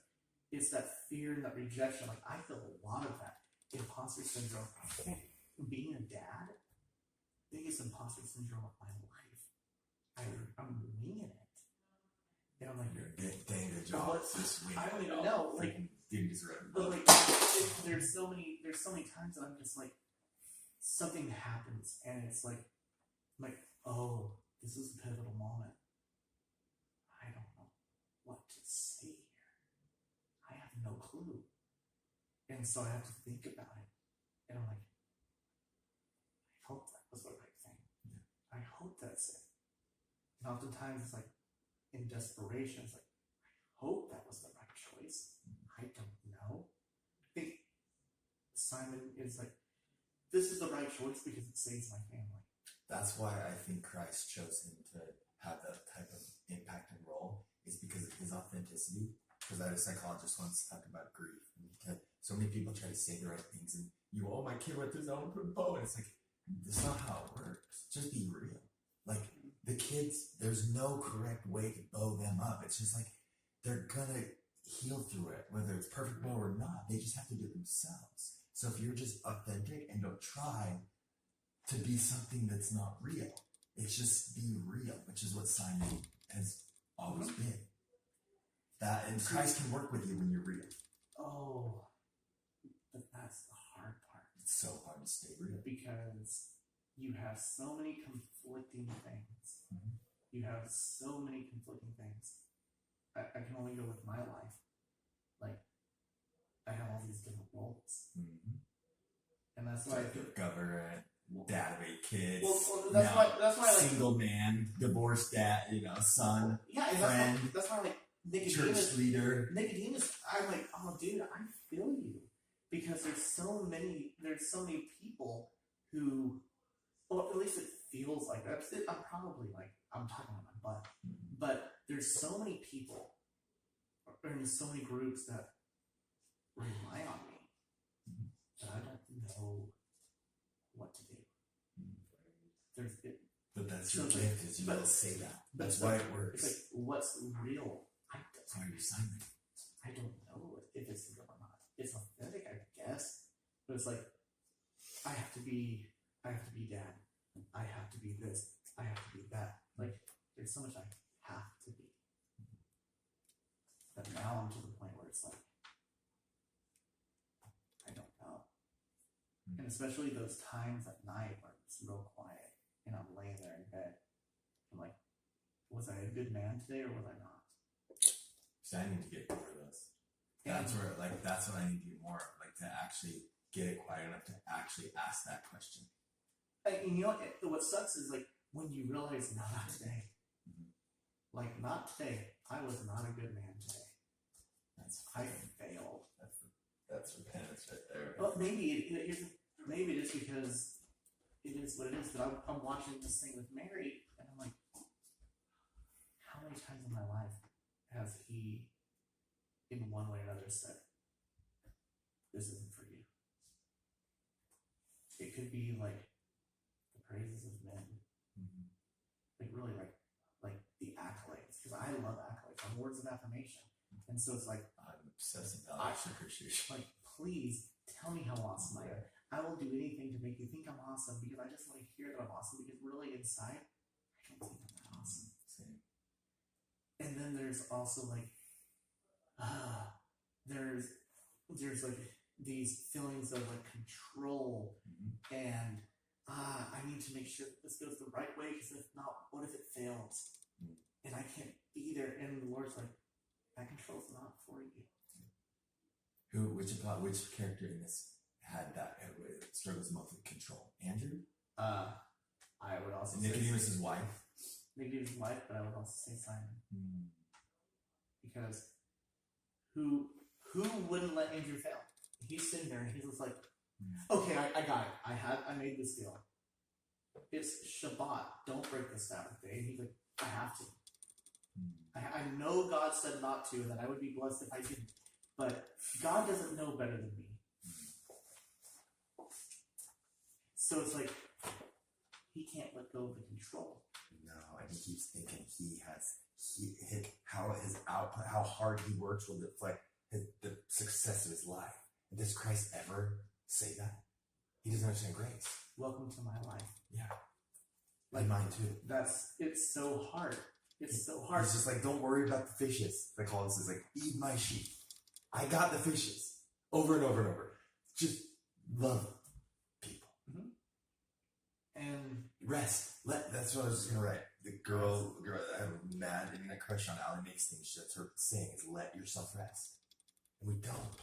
It's that fear and that rejection. Like, I feel a lot of that. Imposter syndrome. Being a dad, biggest imposter syndrome of my life. I'm winging it. And I'm like, you're getting a job. I don't even know. Like, but like, there's so many times that I'm just like, something happens and it's like, oh, this is a pivotal moment. I don't know what to say here. I have no clue. And so I have to think about it. And I'm like, I hope that was the right thing. I hope that's it. And oftentimes it's like, in desperation, it's like, I hope that was the right choice. I don't know. I think Simon is like, this is the right choice because it saves my family. That's why I think Christ chose him to have that type of impact and role, is because of his authenticity. Because I had a psychologist once talking about grief. And so many people try to say the right things, and my kid went through his own bow, and it's like, that's not how it works. Just be real. Like, the kids, there's no correct way to bow them up. It's just like, they're gonna heal through it, whether it's perfect bow or not. They just have to do it themselves. So if you're just authentic and don't try to be something that's not real, it's just be real, which is what Simon has always been. That, and Christ can work with you when you're real. Oh, but that's the hard part. It's so hard to stay real. Because you have so many conflicting things. Mm-hmm. You have so many conflicting things. I can only go with my life. Like, I have all these different roles. Mm-hmm. And that's why I think governor, dad of 8 kids. Well, that's why like, single man, divorced dad, son, friend. That's why like Nicodemus, church leader. Nicodemus, I'm like, oh dude, I feel you. Because there's so many people who, well, at least it feels like that. I'm probably like, I'm talking about my butt. But there's so many people, or there's so many groups that rely on me that I don't know what to do. But that's your gift, is you don't say that. That's why it works. It's like, what's real? That's why you're Simon. I don't know if it's real or not. It's authentic, I guess. But it's like, I have to be dad. I have to be this. I have to be that. Like, there's so much I have to be. But now I'm to the point where it's like, I don't know. And especially those times at night where it's real quiet and I'm laying there in bed. I'm like, was I a good man today or was I not? So I need to get more of those. That's where, that's what I need to do more of, to actually get it quiet enough to actually ask that question. And you know what sucks is when you realize, no, not today. Not today. I was not a good man today. I failed. That's repentance right there. Well, maybe it is because it is what it is. But I'm watching this thing with Mary, and I'm like, how many times in my life has he, in one way or another, said, "This isn't for you"? It could be the praises of men, really the accolades, because I love accolades. I'm words of affirmation, and so it's like I'm obsessed about appreciation. Please tell me how awesome I am. I will do anything to make you think I'm awesome because I just want to hear that I'm awesome. Because really inside, I don't think I'm that awesome. Same. And then there's also there's these feelings of control and I need to make sure that this goes the right way, because if not, what if it fails? And I can't be there. And the Lord's like, that control's not for you. Which character in this had that struggles most with control? Andrew? I would also say Nicodemus' wife? Nicodemus' wife, but I would also say Simon. Because who wouldn't let Andrew fail? He's sitting there and he's just like, okay, I got it. I made this deal. It's Shabbat. Don't break the Sabbath day. And he's like, I have to. I know God said not to, and that I would be blessed if I didn't. But God doesn't know better than me. So it's like, he can't let go of the control. No, I think he's thinking how hard he works will reflect the success of his life. And does Christ ever say that? He doesn't understand grace. Welcome to my life. Yeah. Like mine too. It's so hard. It's so hard. It's just like, don't worry about the fishes. Like all this is like, eat my sheep. I got the fishes. Over and over and over. Just love people. And rest. That's what I was just gonna write. The girl I'm mad and a crush on Allie makes things. That's her saying is let yourself rest. And we don't.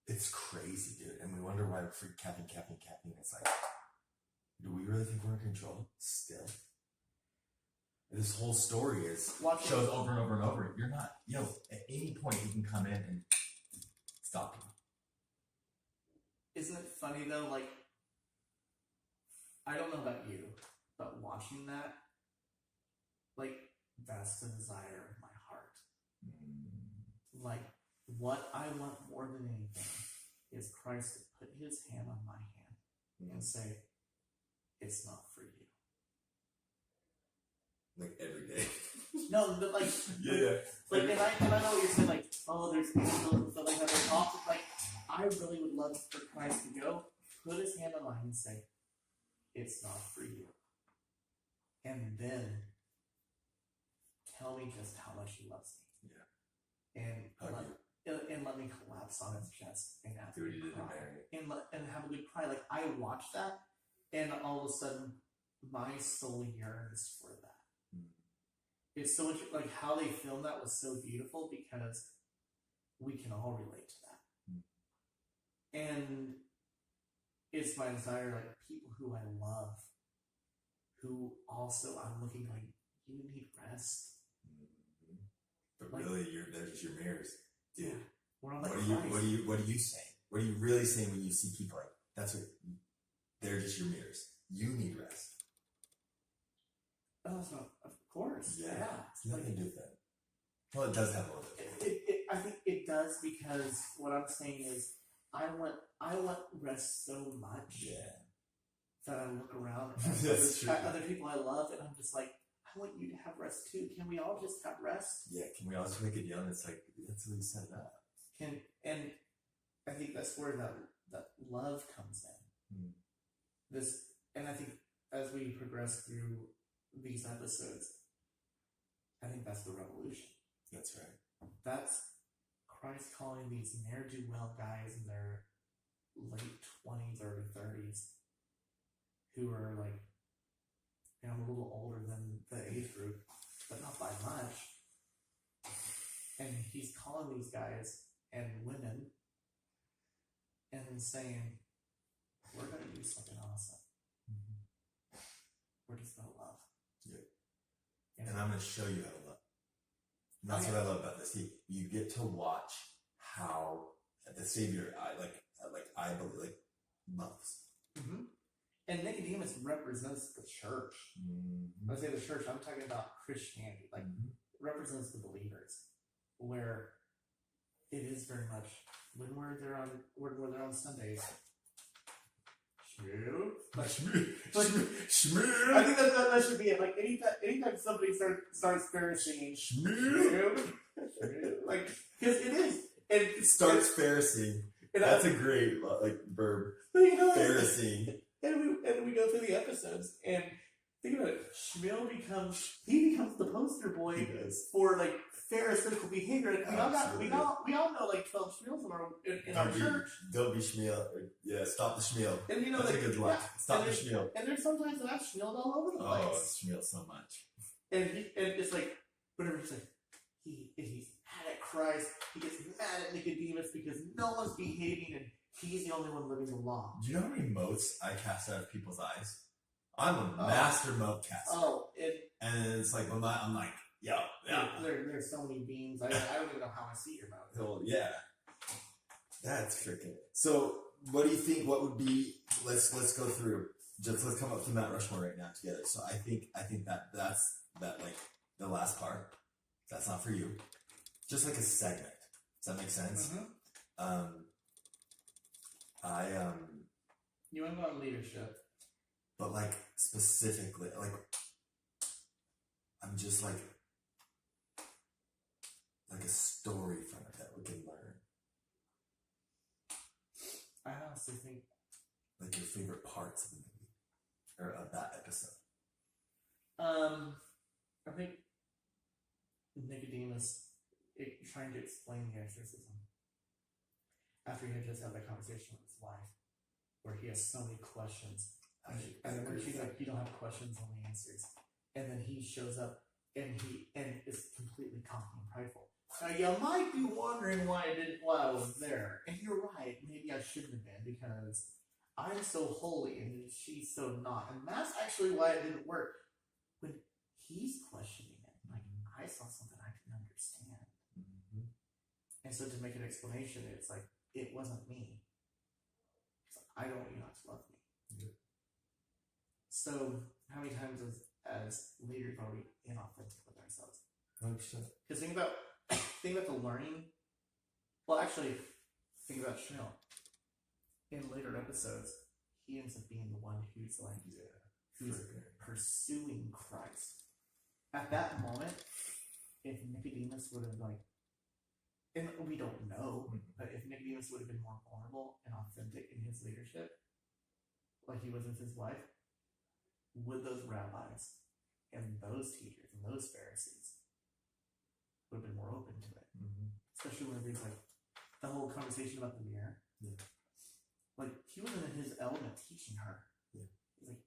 It's crazy, dude. And we wonder why we're free caffeine. It's like, do we really think we're in control? Still. This whole story shows over and over and over. You're not, at any point you can come in and stop you. Isn't it funny though? Like, I don't know about you, but watching that, like, that's the desire of my heart. Like, what I want more than anything is Christ to put his hand on my hand and say, it's not for you. Like every day. No, but like, yeah. Like, and I know what you're saying, like, oh, there's angels and stuff like that. There's often, like, I really would love for Christ to go, put his hand on my hand and say, it's not for you. And then tell me just how much he loves me. Yeah. And let me collapse on his chest and have a good cry. And have a good cry. Like, I watch that, and all of a sudden, my soul yearns for that. It's so much, like, how they filmed that was so beautiful because we can all relate to that. And it's my desire, like, people who I love, who also I'm looking like, you need rest. But really, they're just your mirrors. Dude, yeah. What are you saying? What are you really saying when you see people like, they're just your mirrors. You need rest. Oh, so, of course. Yeah. It's nothing to do with that. Well, it does have a little bit. I think it does because what I'm saying is I want rest so much that I look around at other people I love and I'm just like, I want you to have rest too. Can we all just have rest? Yeah, can we all just make a deal? And it's like, that's what he set it up. And I think that's where that love comes in. And I think as we progress through these episodes, I think that's the revolution. That's right. That's Christ calling these ne'er-do-well guys in their late 20s, early 30s, who are like, a little older than the age group, but not by much. And he's calling these guys and women and saying, we're going to do something awesome. We're just going to love. Yeah. And I'm going to show you how to love. And that's what I love about this. You get to watch how the Savior, I believe, loves. Mm-hmm. And Nicodemus represents the church. When I say the church, I'm talking about Christianity. Like, represents the believers. Where it is very much when we're there on Sundays. Shmoo. I think that should be it. Like anytime somebody starts Pharisee, shmoo. Like, because it is. It starts Pharisee. That's a great verb. Pharisee. And we go through the episodes and think about it. Shmuel becomes the poster boy for like Pharisaical behavior. Like, we all know like 12 Shmuels in our church. Don't be Shmuel. Yeah, stop the Shmuel. And that's a good line. Stop the Shmuel. And there's sometimes that I've Shmueled all over the place. Oh, it's Shmuel so much. And it's like whatever he's like, he's mad at Christ. He gets mad at Nicodemus because no one's behaving and he's the only one living the law. Do you know how many motes I cast out of people's eyes? I'm a master mote caster. And it's like, I'm like, yo, yeah. There's so many beams. I don't even know how I see your mouth. Oh, yeah. That's freaking. So, what do you think? What would be? Let's go through. Let's come up to Mount Rushmore right now together. So I think that's like the last part. That's not for you. Just like a segment. Does that make sense? Mm-hmm. You want to go on leadership, but like specifically, like I'm just like a story from it that we can learn. I honestly think like your favorite parts of the movie or of that episode. I think Nicodemus trying to explain the exorcism after he had just had that conversation with his wife, where he has so many questions, and then she's like, "You don't have questions, only answers," and then he shows up and is completely cocky and prideful. Now you might be wondering why I was there, and you're right. Maybe I shouldn't have been because I'm so holy and she's so not, and that's actually why it didn't work. When he's questioning it, like I saw something I didn't understand, and so to make an explanation, it's like it wasn't me. It's like, I don't want you not to love me. Yeah. So how many times as leaders are we inauthentic with ourselves? 100%. Because think about the learning. Well, actually, think about Chanel. In later episodes, he ends up being the one who's like, who's pursuing Christ. At that moment, if Nicodemus would have like, and we don't know, but if Nicodemus would have been more vulnerable and authentic in his leadership, like he was with his wife, would those rabbis and those teachers and those Pharisees would have been more open to it? Especially when there's like the whole conversation about the mirror. Yeah. Like he wasn't in his element teaching her. Yeah. He's like,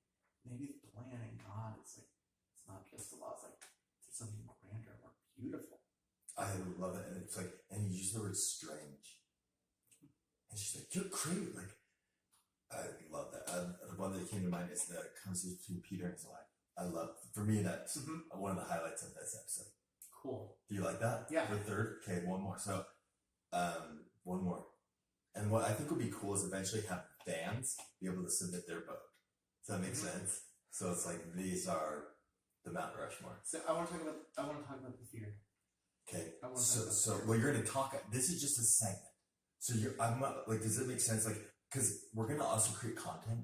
maybe the plan in God is like, it's not just the law, it's like there's something grander, more beautiful. I love it, and it's like, and you use the word strange, and she's like, "You're great." Like, I love that. The one that came to mind is the conversation between Peter and his wife. I love, for me, that's one of the highlights of this episode. Cool. Do you like that? Yeah. The third? Okay, one more. So, one more. And what I think would be cool is eventually have fans be able to submit their vote. Does that make sense? So it's like, these are the Mount Rushmore. So I want to talk about the fear. Okay. I want to talk about So well, you're going to talk, this is just a segment. So I'm not, like, does it make sense? Like, because we're going to also create content.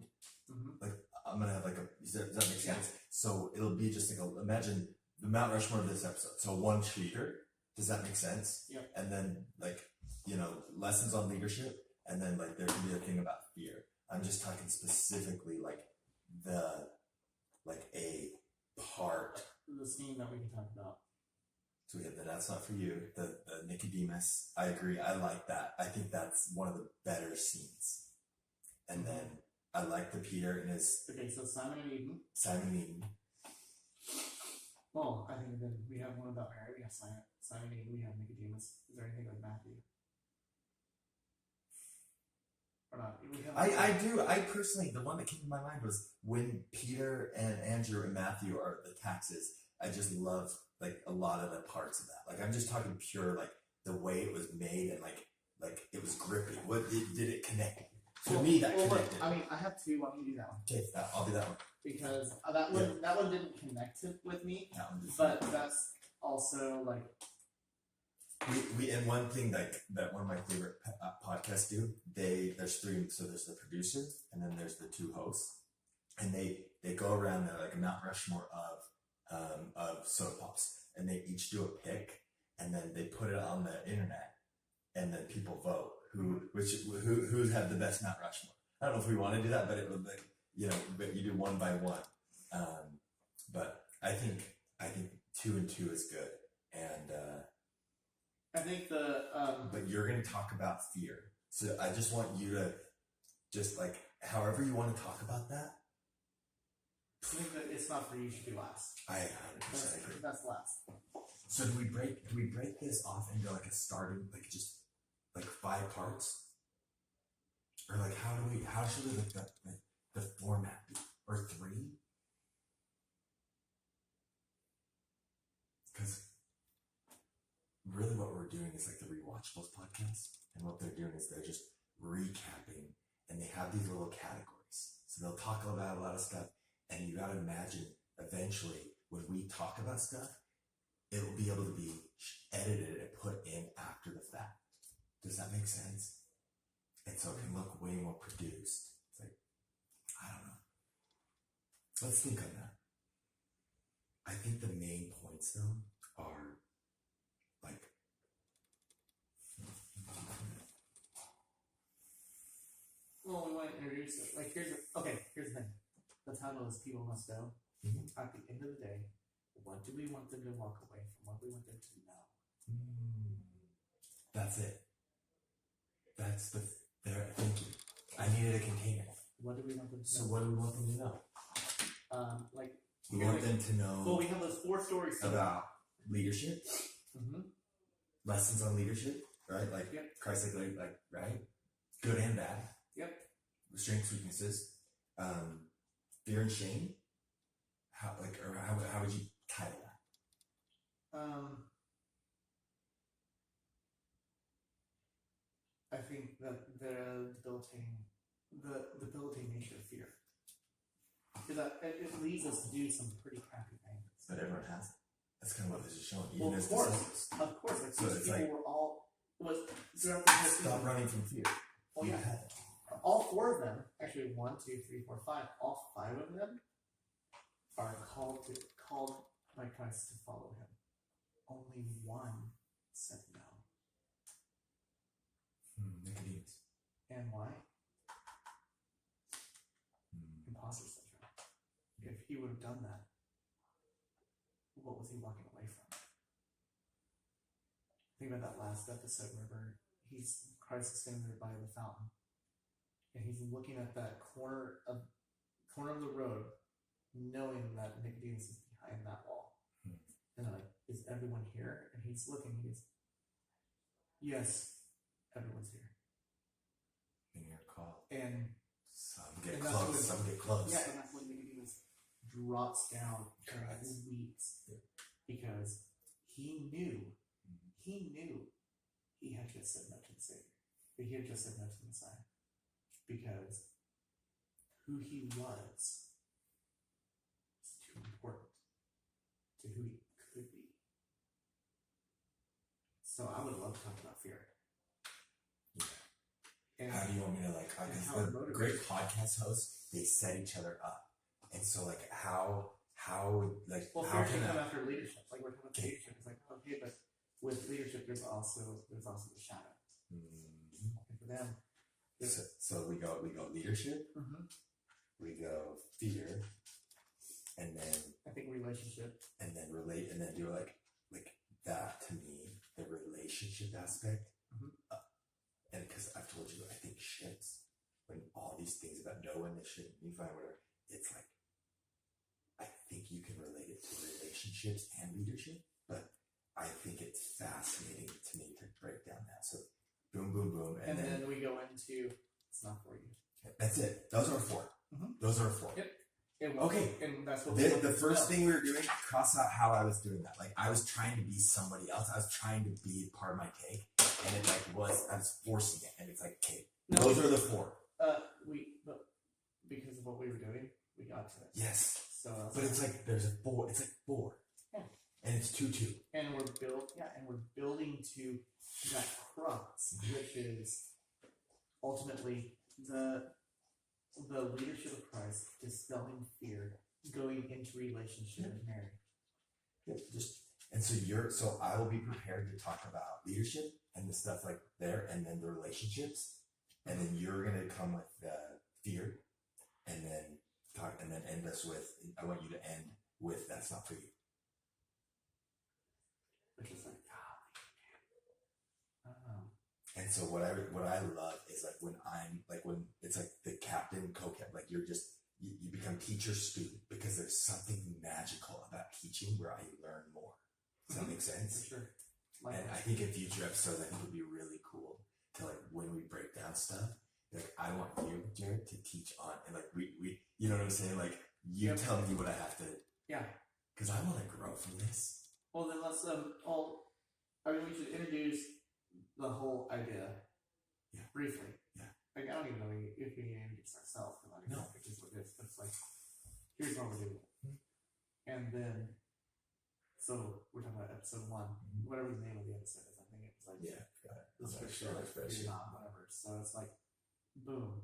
Like, I'm going to have like does that make sense? So it'll be just like, imagine the Mount Rushmore of this episode. So one cheater. Does that make sense? Yeah. And then like, lessons on leadership. And then like, there can be a thing about fear. I'm just talking specifically like a part. The scene that we can talk about. So we have the That's Not For You, the Nicodemus. I agree. I like that. I think that's one of the better scenes. And then I like the Peter and his... Okay, so Simon and Eden. Simon and Eden. Well, I think then we have one about Mary. We have Simon and Eden. We have Nicodemus. Is there anything with Matthew? Or not? I do. I personally, the one that came to my mind was when Peter and Andrew and Matthew are the taxes. I just love like a lot of the parts of that. Like I'm just talking pure, like the way it was made and like it was gripping. What did it connect? To me, that connected. I mean, I have two. Why don't you do that one? Okay, I'll do that one. Because that one didn't connect it with me. But that's also like. We and one thing that one of my favorite podcasts do. There's three. So there's the producer and then there's the two hosts, and they go around. They're like a Mount Rushmore of soda pops, and they each do a pick, and then they put it on the internet, and then people vote who had the best Mount Rushmore. I don't know if we want to do that, but it would like but you do one by one. But I think 2 and 2 is good, and I think but you're going to talk about fear, so I just want you to just like however you want to talk about that. I think that it's not for you. You should be last. I 100% agree. That's last. So do we break this off into like a starting, like just like 5 parts? Or like how should we like the format be? Or 3? Because really what we're doing is like the Rewatchables podcast, and what they're doing is they're just recapping, and they have these little categories. So they'll talk about a lot of stuff, and you gotta imagine eventually when we talk about stuff, it will be able to be edited and put in after the fact. Does that make sense? And so it can look way more produced. It's like, I don't know. Let's think on that. I think the main points though are like, well, we want to introduce it. Like, here's the thing. The title is People Must Know. At the end of the day, what do we want them to walk away from? What do we want them to know? That's it. That's the there. Thank you. I needed a container. What do we want them to So know? what do we want them to know? Like, We want them to know. Well, we have those 4 stories about leadership, Mm-hmm. lessons on leadership, right? Like Christ, like right, good and bad. Yep. Strengths, weaknesses, fear and shame. How would you title that? I think that the debilitating nature of fear. Because it leads us to do some pretty crappy things. But everyone has it. That's kind of what this is showing. Well, Even of as course. disciples. Of course. Like, So these it's people like, were all... stop running from fear. Oh, yeah. All 4 of them, actually 1, 2, 3, 4, 5, all 5 of them are called by Christ to follow him. Only 1 said no. Nicodemus. And why? Imposter syndrome. If he would have done that, what was he walking away from? Think about that last episode where Christ is standing there by the fountain, and he's looking at that corner of the road, knowing that Nicodemus is behind that wall. And they're like, is everyone here? And he's looking, he goes, yes, everyone's here. And you're called. And some get close, some get close. Yeah, and that's when Nicodemus drops down and weeps. Because he knew he had just said no to the Savior. But he had just said no to the Messiah. Because who he was too important to who he could be. So I would love to talk about fear. And how do you want me to like? Because the great podcast hosts, they set each other up, and so like how like well, how fear can can come I? after leadership. Like we're talking about leadership. It's like okay, but with leadership, there's also the shadow. And for them, So we go leadership. Mhm. We go fear, and then I think relationship, and then relate, and then do like that to me, the relationship aspect. And because I've told you, I think ships, when all these things about knowing the ship, you find whatever, it's like, I think you can relate it to relationships and leadership, but I think it's fascinating to me to break down that. So, boom, boom, boom. and then we go into it's not for you. That's it. Those are 4. Those are 4. Yep. And Okay. And that's what The first thing we were doing, cross out how I was doing that. Like, I was trying to be somebody else. I was trying to be part of my take. And it I was forcing it. And it's like, okay, those are the 4. But because of what we were doing, we got to it. Yes. So, but it's like there's a 4. It's like 4. Yeah. And it's 2-2. And we're building to that crux, which is ultimately the leadership of Christ, dispelling fear, going into relationship and marriage. And so I will be prepared to talk about leadership and the stuff like there, and then the relationships, and then you're gonna come with the fear, and then talk, and then end us with. I want you to end with that's not for you. Which is like, And so what I love is like when it's like the captain, co-captain, like you're just you become teacher student because there's something magical about teaching where I learn more. Does that make sense? For sure. And I think in future episodes, I think it would be really cool to like when we break down stuff, like I want you, Jared, to teach on, and like we you know what I'm saying? Like you tell me what I have to. Yeah. Because I want to grow from this. Well, then let's we should introduce the whole idea briefly. Yeah. Like, I don't even know if we introduce ourselves. No. Which is what it is. But it's like, here's what we're doing. And then, so we're talking about episode 1, whatever the name of the episode is. I think it's like, got it. This for sure, you're not, whatever. So it's like, boom.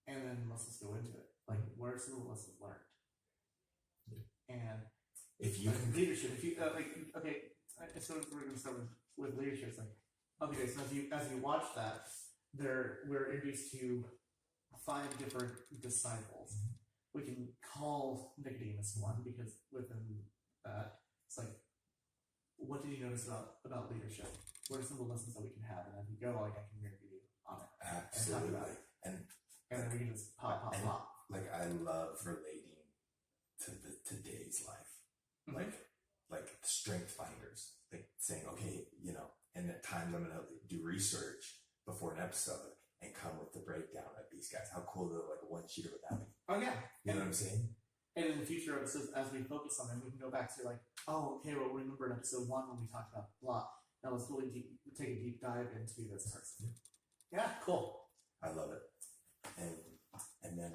And then let's just go into it. Like, what are some of the lessons learned? And if you can leadership, if you so we're gonna start with leadership. It's like, okay, so as you watch that, we're introduced to 5 different disciples. We can call Nicodemus one because within that, it's like, what did you notice about leadership? What are some of the lessons that we can have? And as you go, like, I can interview you on it. Absolutely. And talk about it. And then we can just pop. Like I love relating to today's life, like strength finders, like saying, okay, and at times I'm gonna do research before an episode and come with the breakdown of these guys. How cool to like a one-sheeter with that? Oh yeah, you know what I'm saying? And in the future episodes, as we focus on them, we can go back to like, oh, okay, well, remember in episode 1 when we talked about blah. Now let's really take a deep dive into this person. Yeah, cool. I love it. And then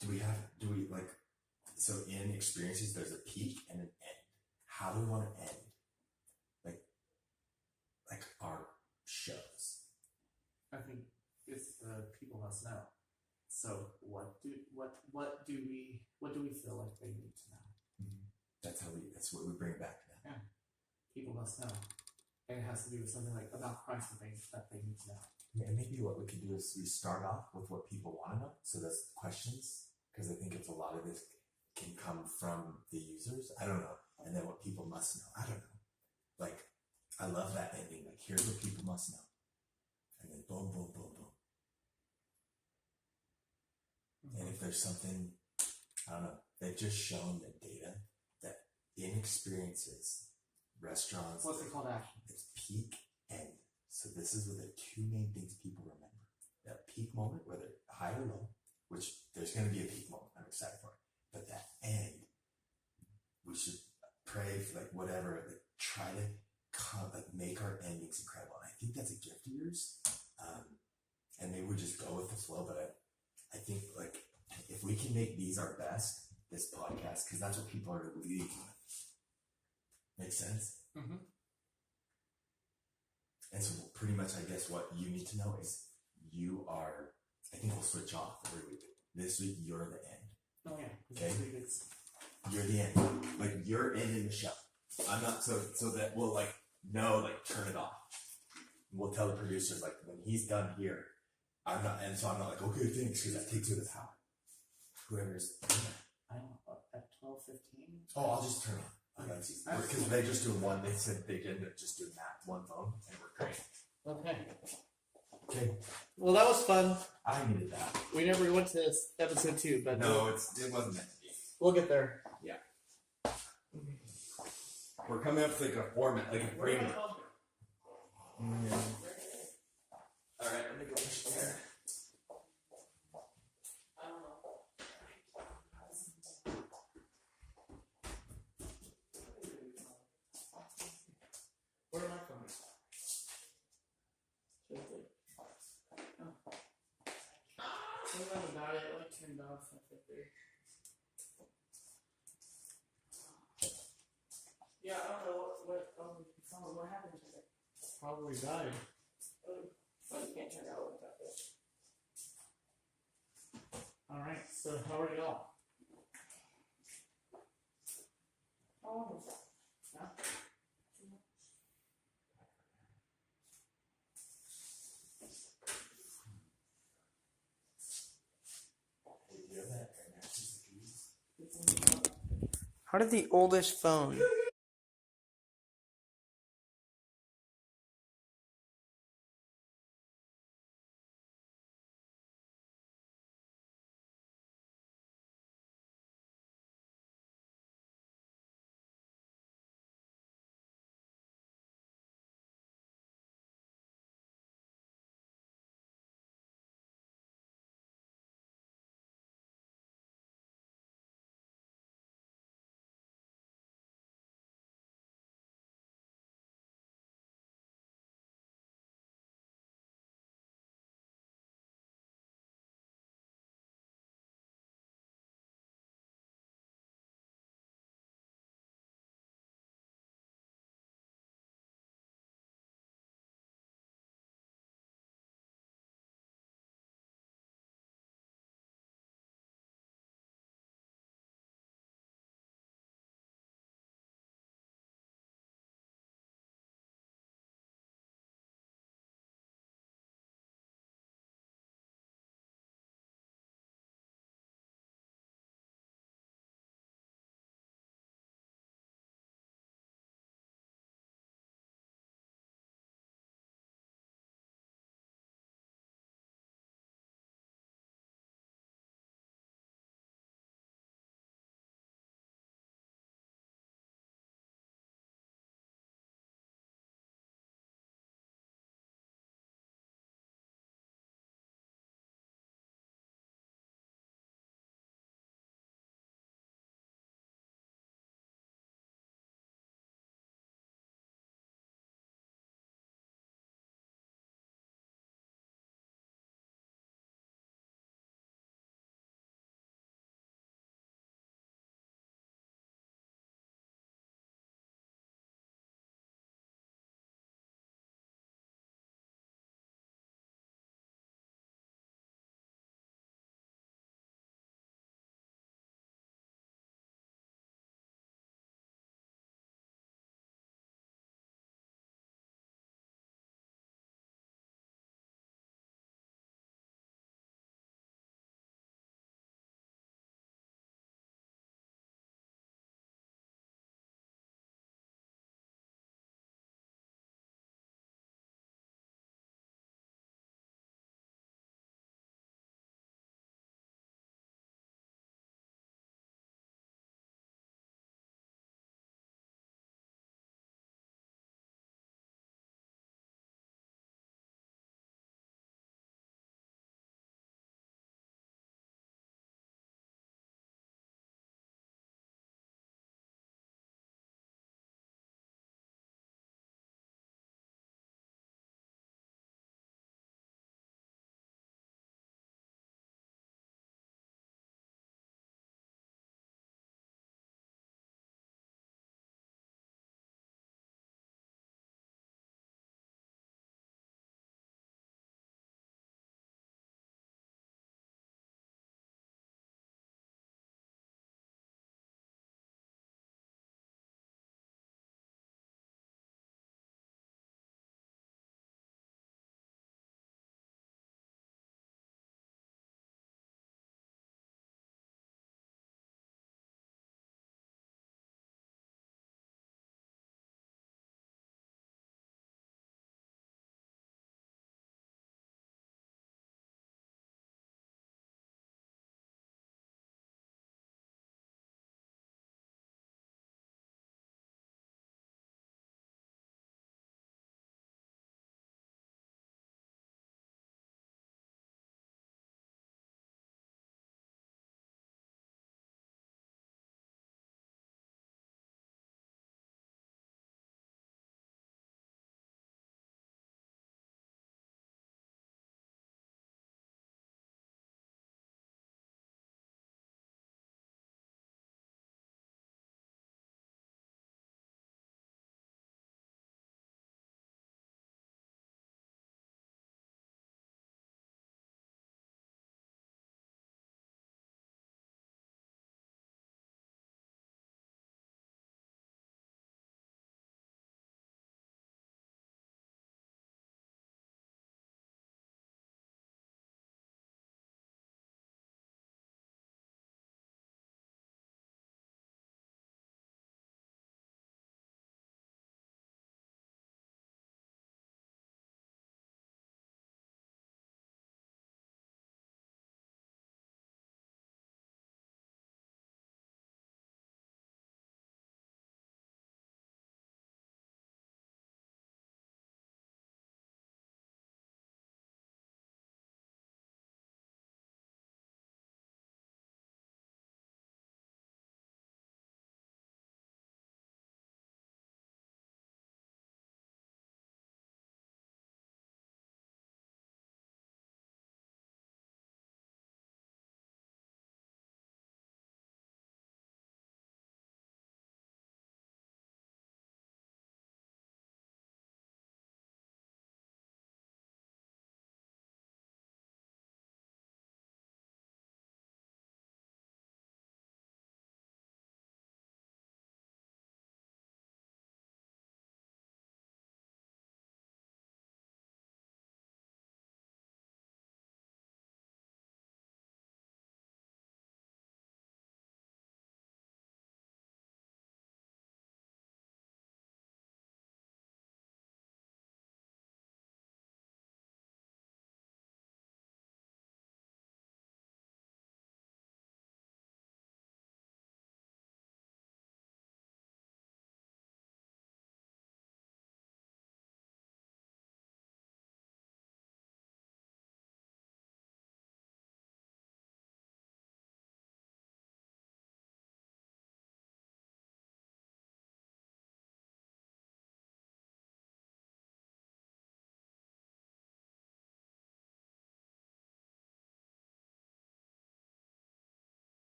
do we like, so in experiences there's a peak and an end. How do we want to end like our shows? I think it's the people must know. So what do we feel like they need to know? That's what we bring back now. Yeah. People must know. And it has to do with something like about Christ and things that they need to know. And maybe what we can do is we start off with what people want to know. So that's questions, because I think it's a lot of this can come from the users. I don't know. And then what people must know. I don't know. Like, I love that ending. Like, here's what people must know. And then boom, boom, boom, boom. And if there's something, I don't know, they've just shown the data that in experiences, restaurants, what's it called action? It's peak end. So this is what the 2 main things people remember. That peak moment, whether high or low, which there's going to be a peak moment, I'm excited for it. But that end, we should pray for like whatever, like try to make our endings incredible. And I think that's a gift of yours. And maybe we just go with the flow, but I think like if we can make these our best, this podcast, because that's what people are leading with. Makes sense? Mm-hmm. And so pretty much, I guess what you need to know is you are, I think we'll switch off every week. This week, you're the end. Oh yeah. Okay? You're the end. Like, you're ending the show. I'm not, so that we'll like, no, like turn it off. We'll tell the producers, like, when he's done here, I'm not like, okay, thanks, because that takes away the power. Whoever's, I don't know, at 12:15? Oh, I'll just turn on. Because they just do one, they said they ended up just doing that one phone, and we're great. Okay. Well, that was fun. I needed that. We never went to episode 2, but no, it wasn't meant to be. We'll get there. Yeah. We're coming up with like a format, like a framework. Yeah. All right, let me go push there. Where am I from? Something about it, like turned off. I think there. Yeah, I don't know what happened to it. Probably died. But you can't turn it out without this. Alright, so how are y'all? Oh, yeah. How did the oldest phone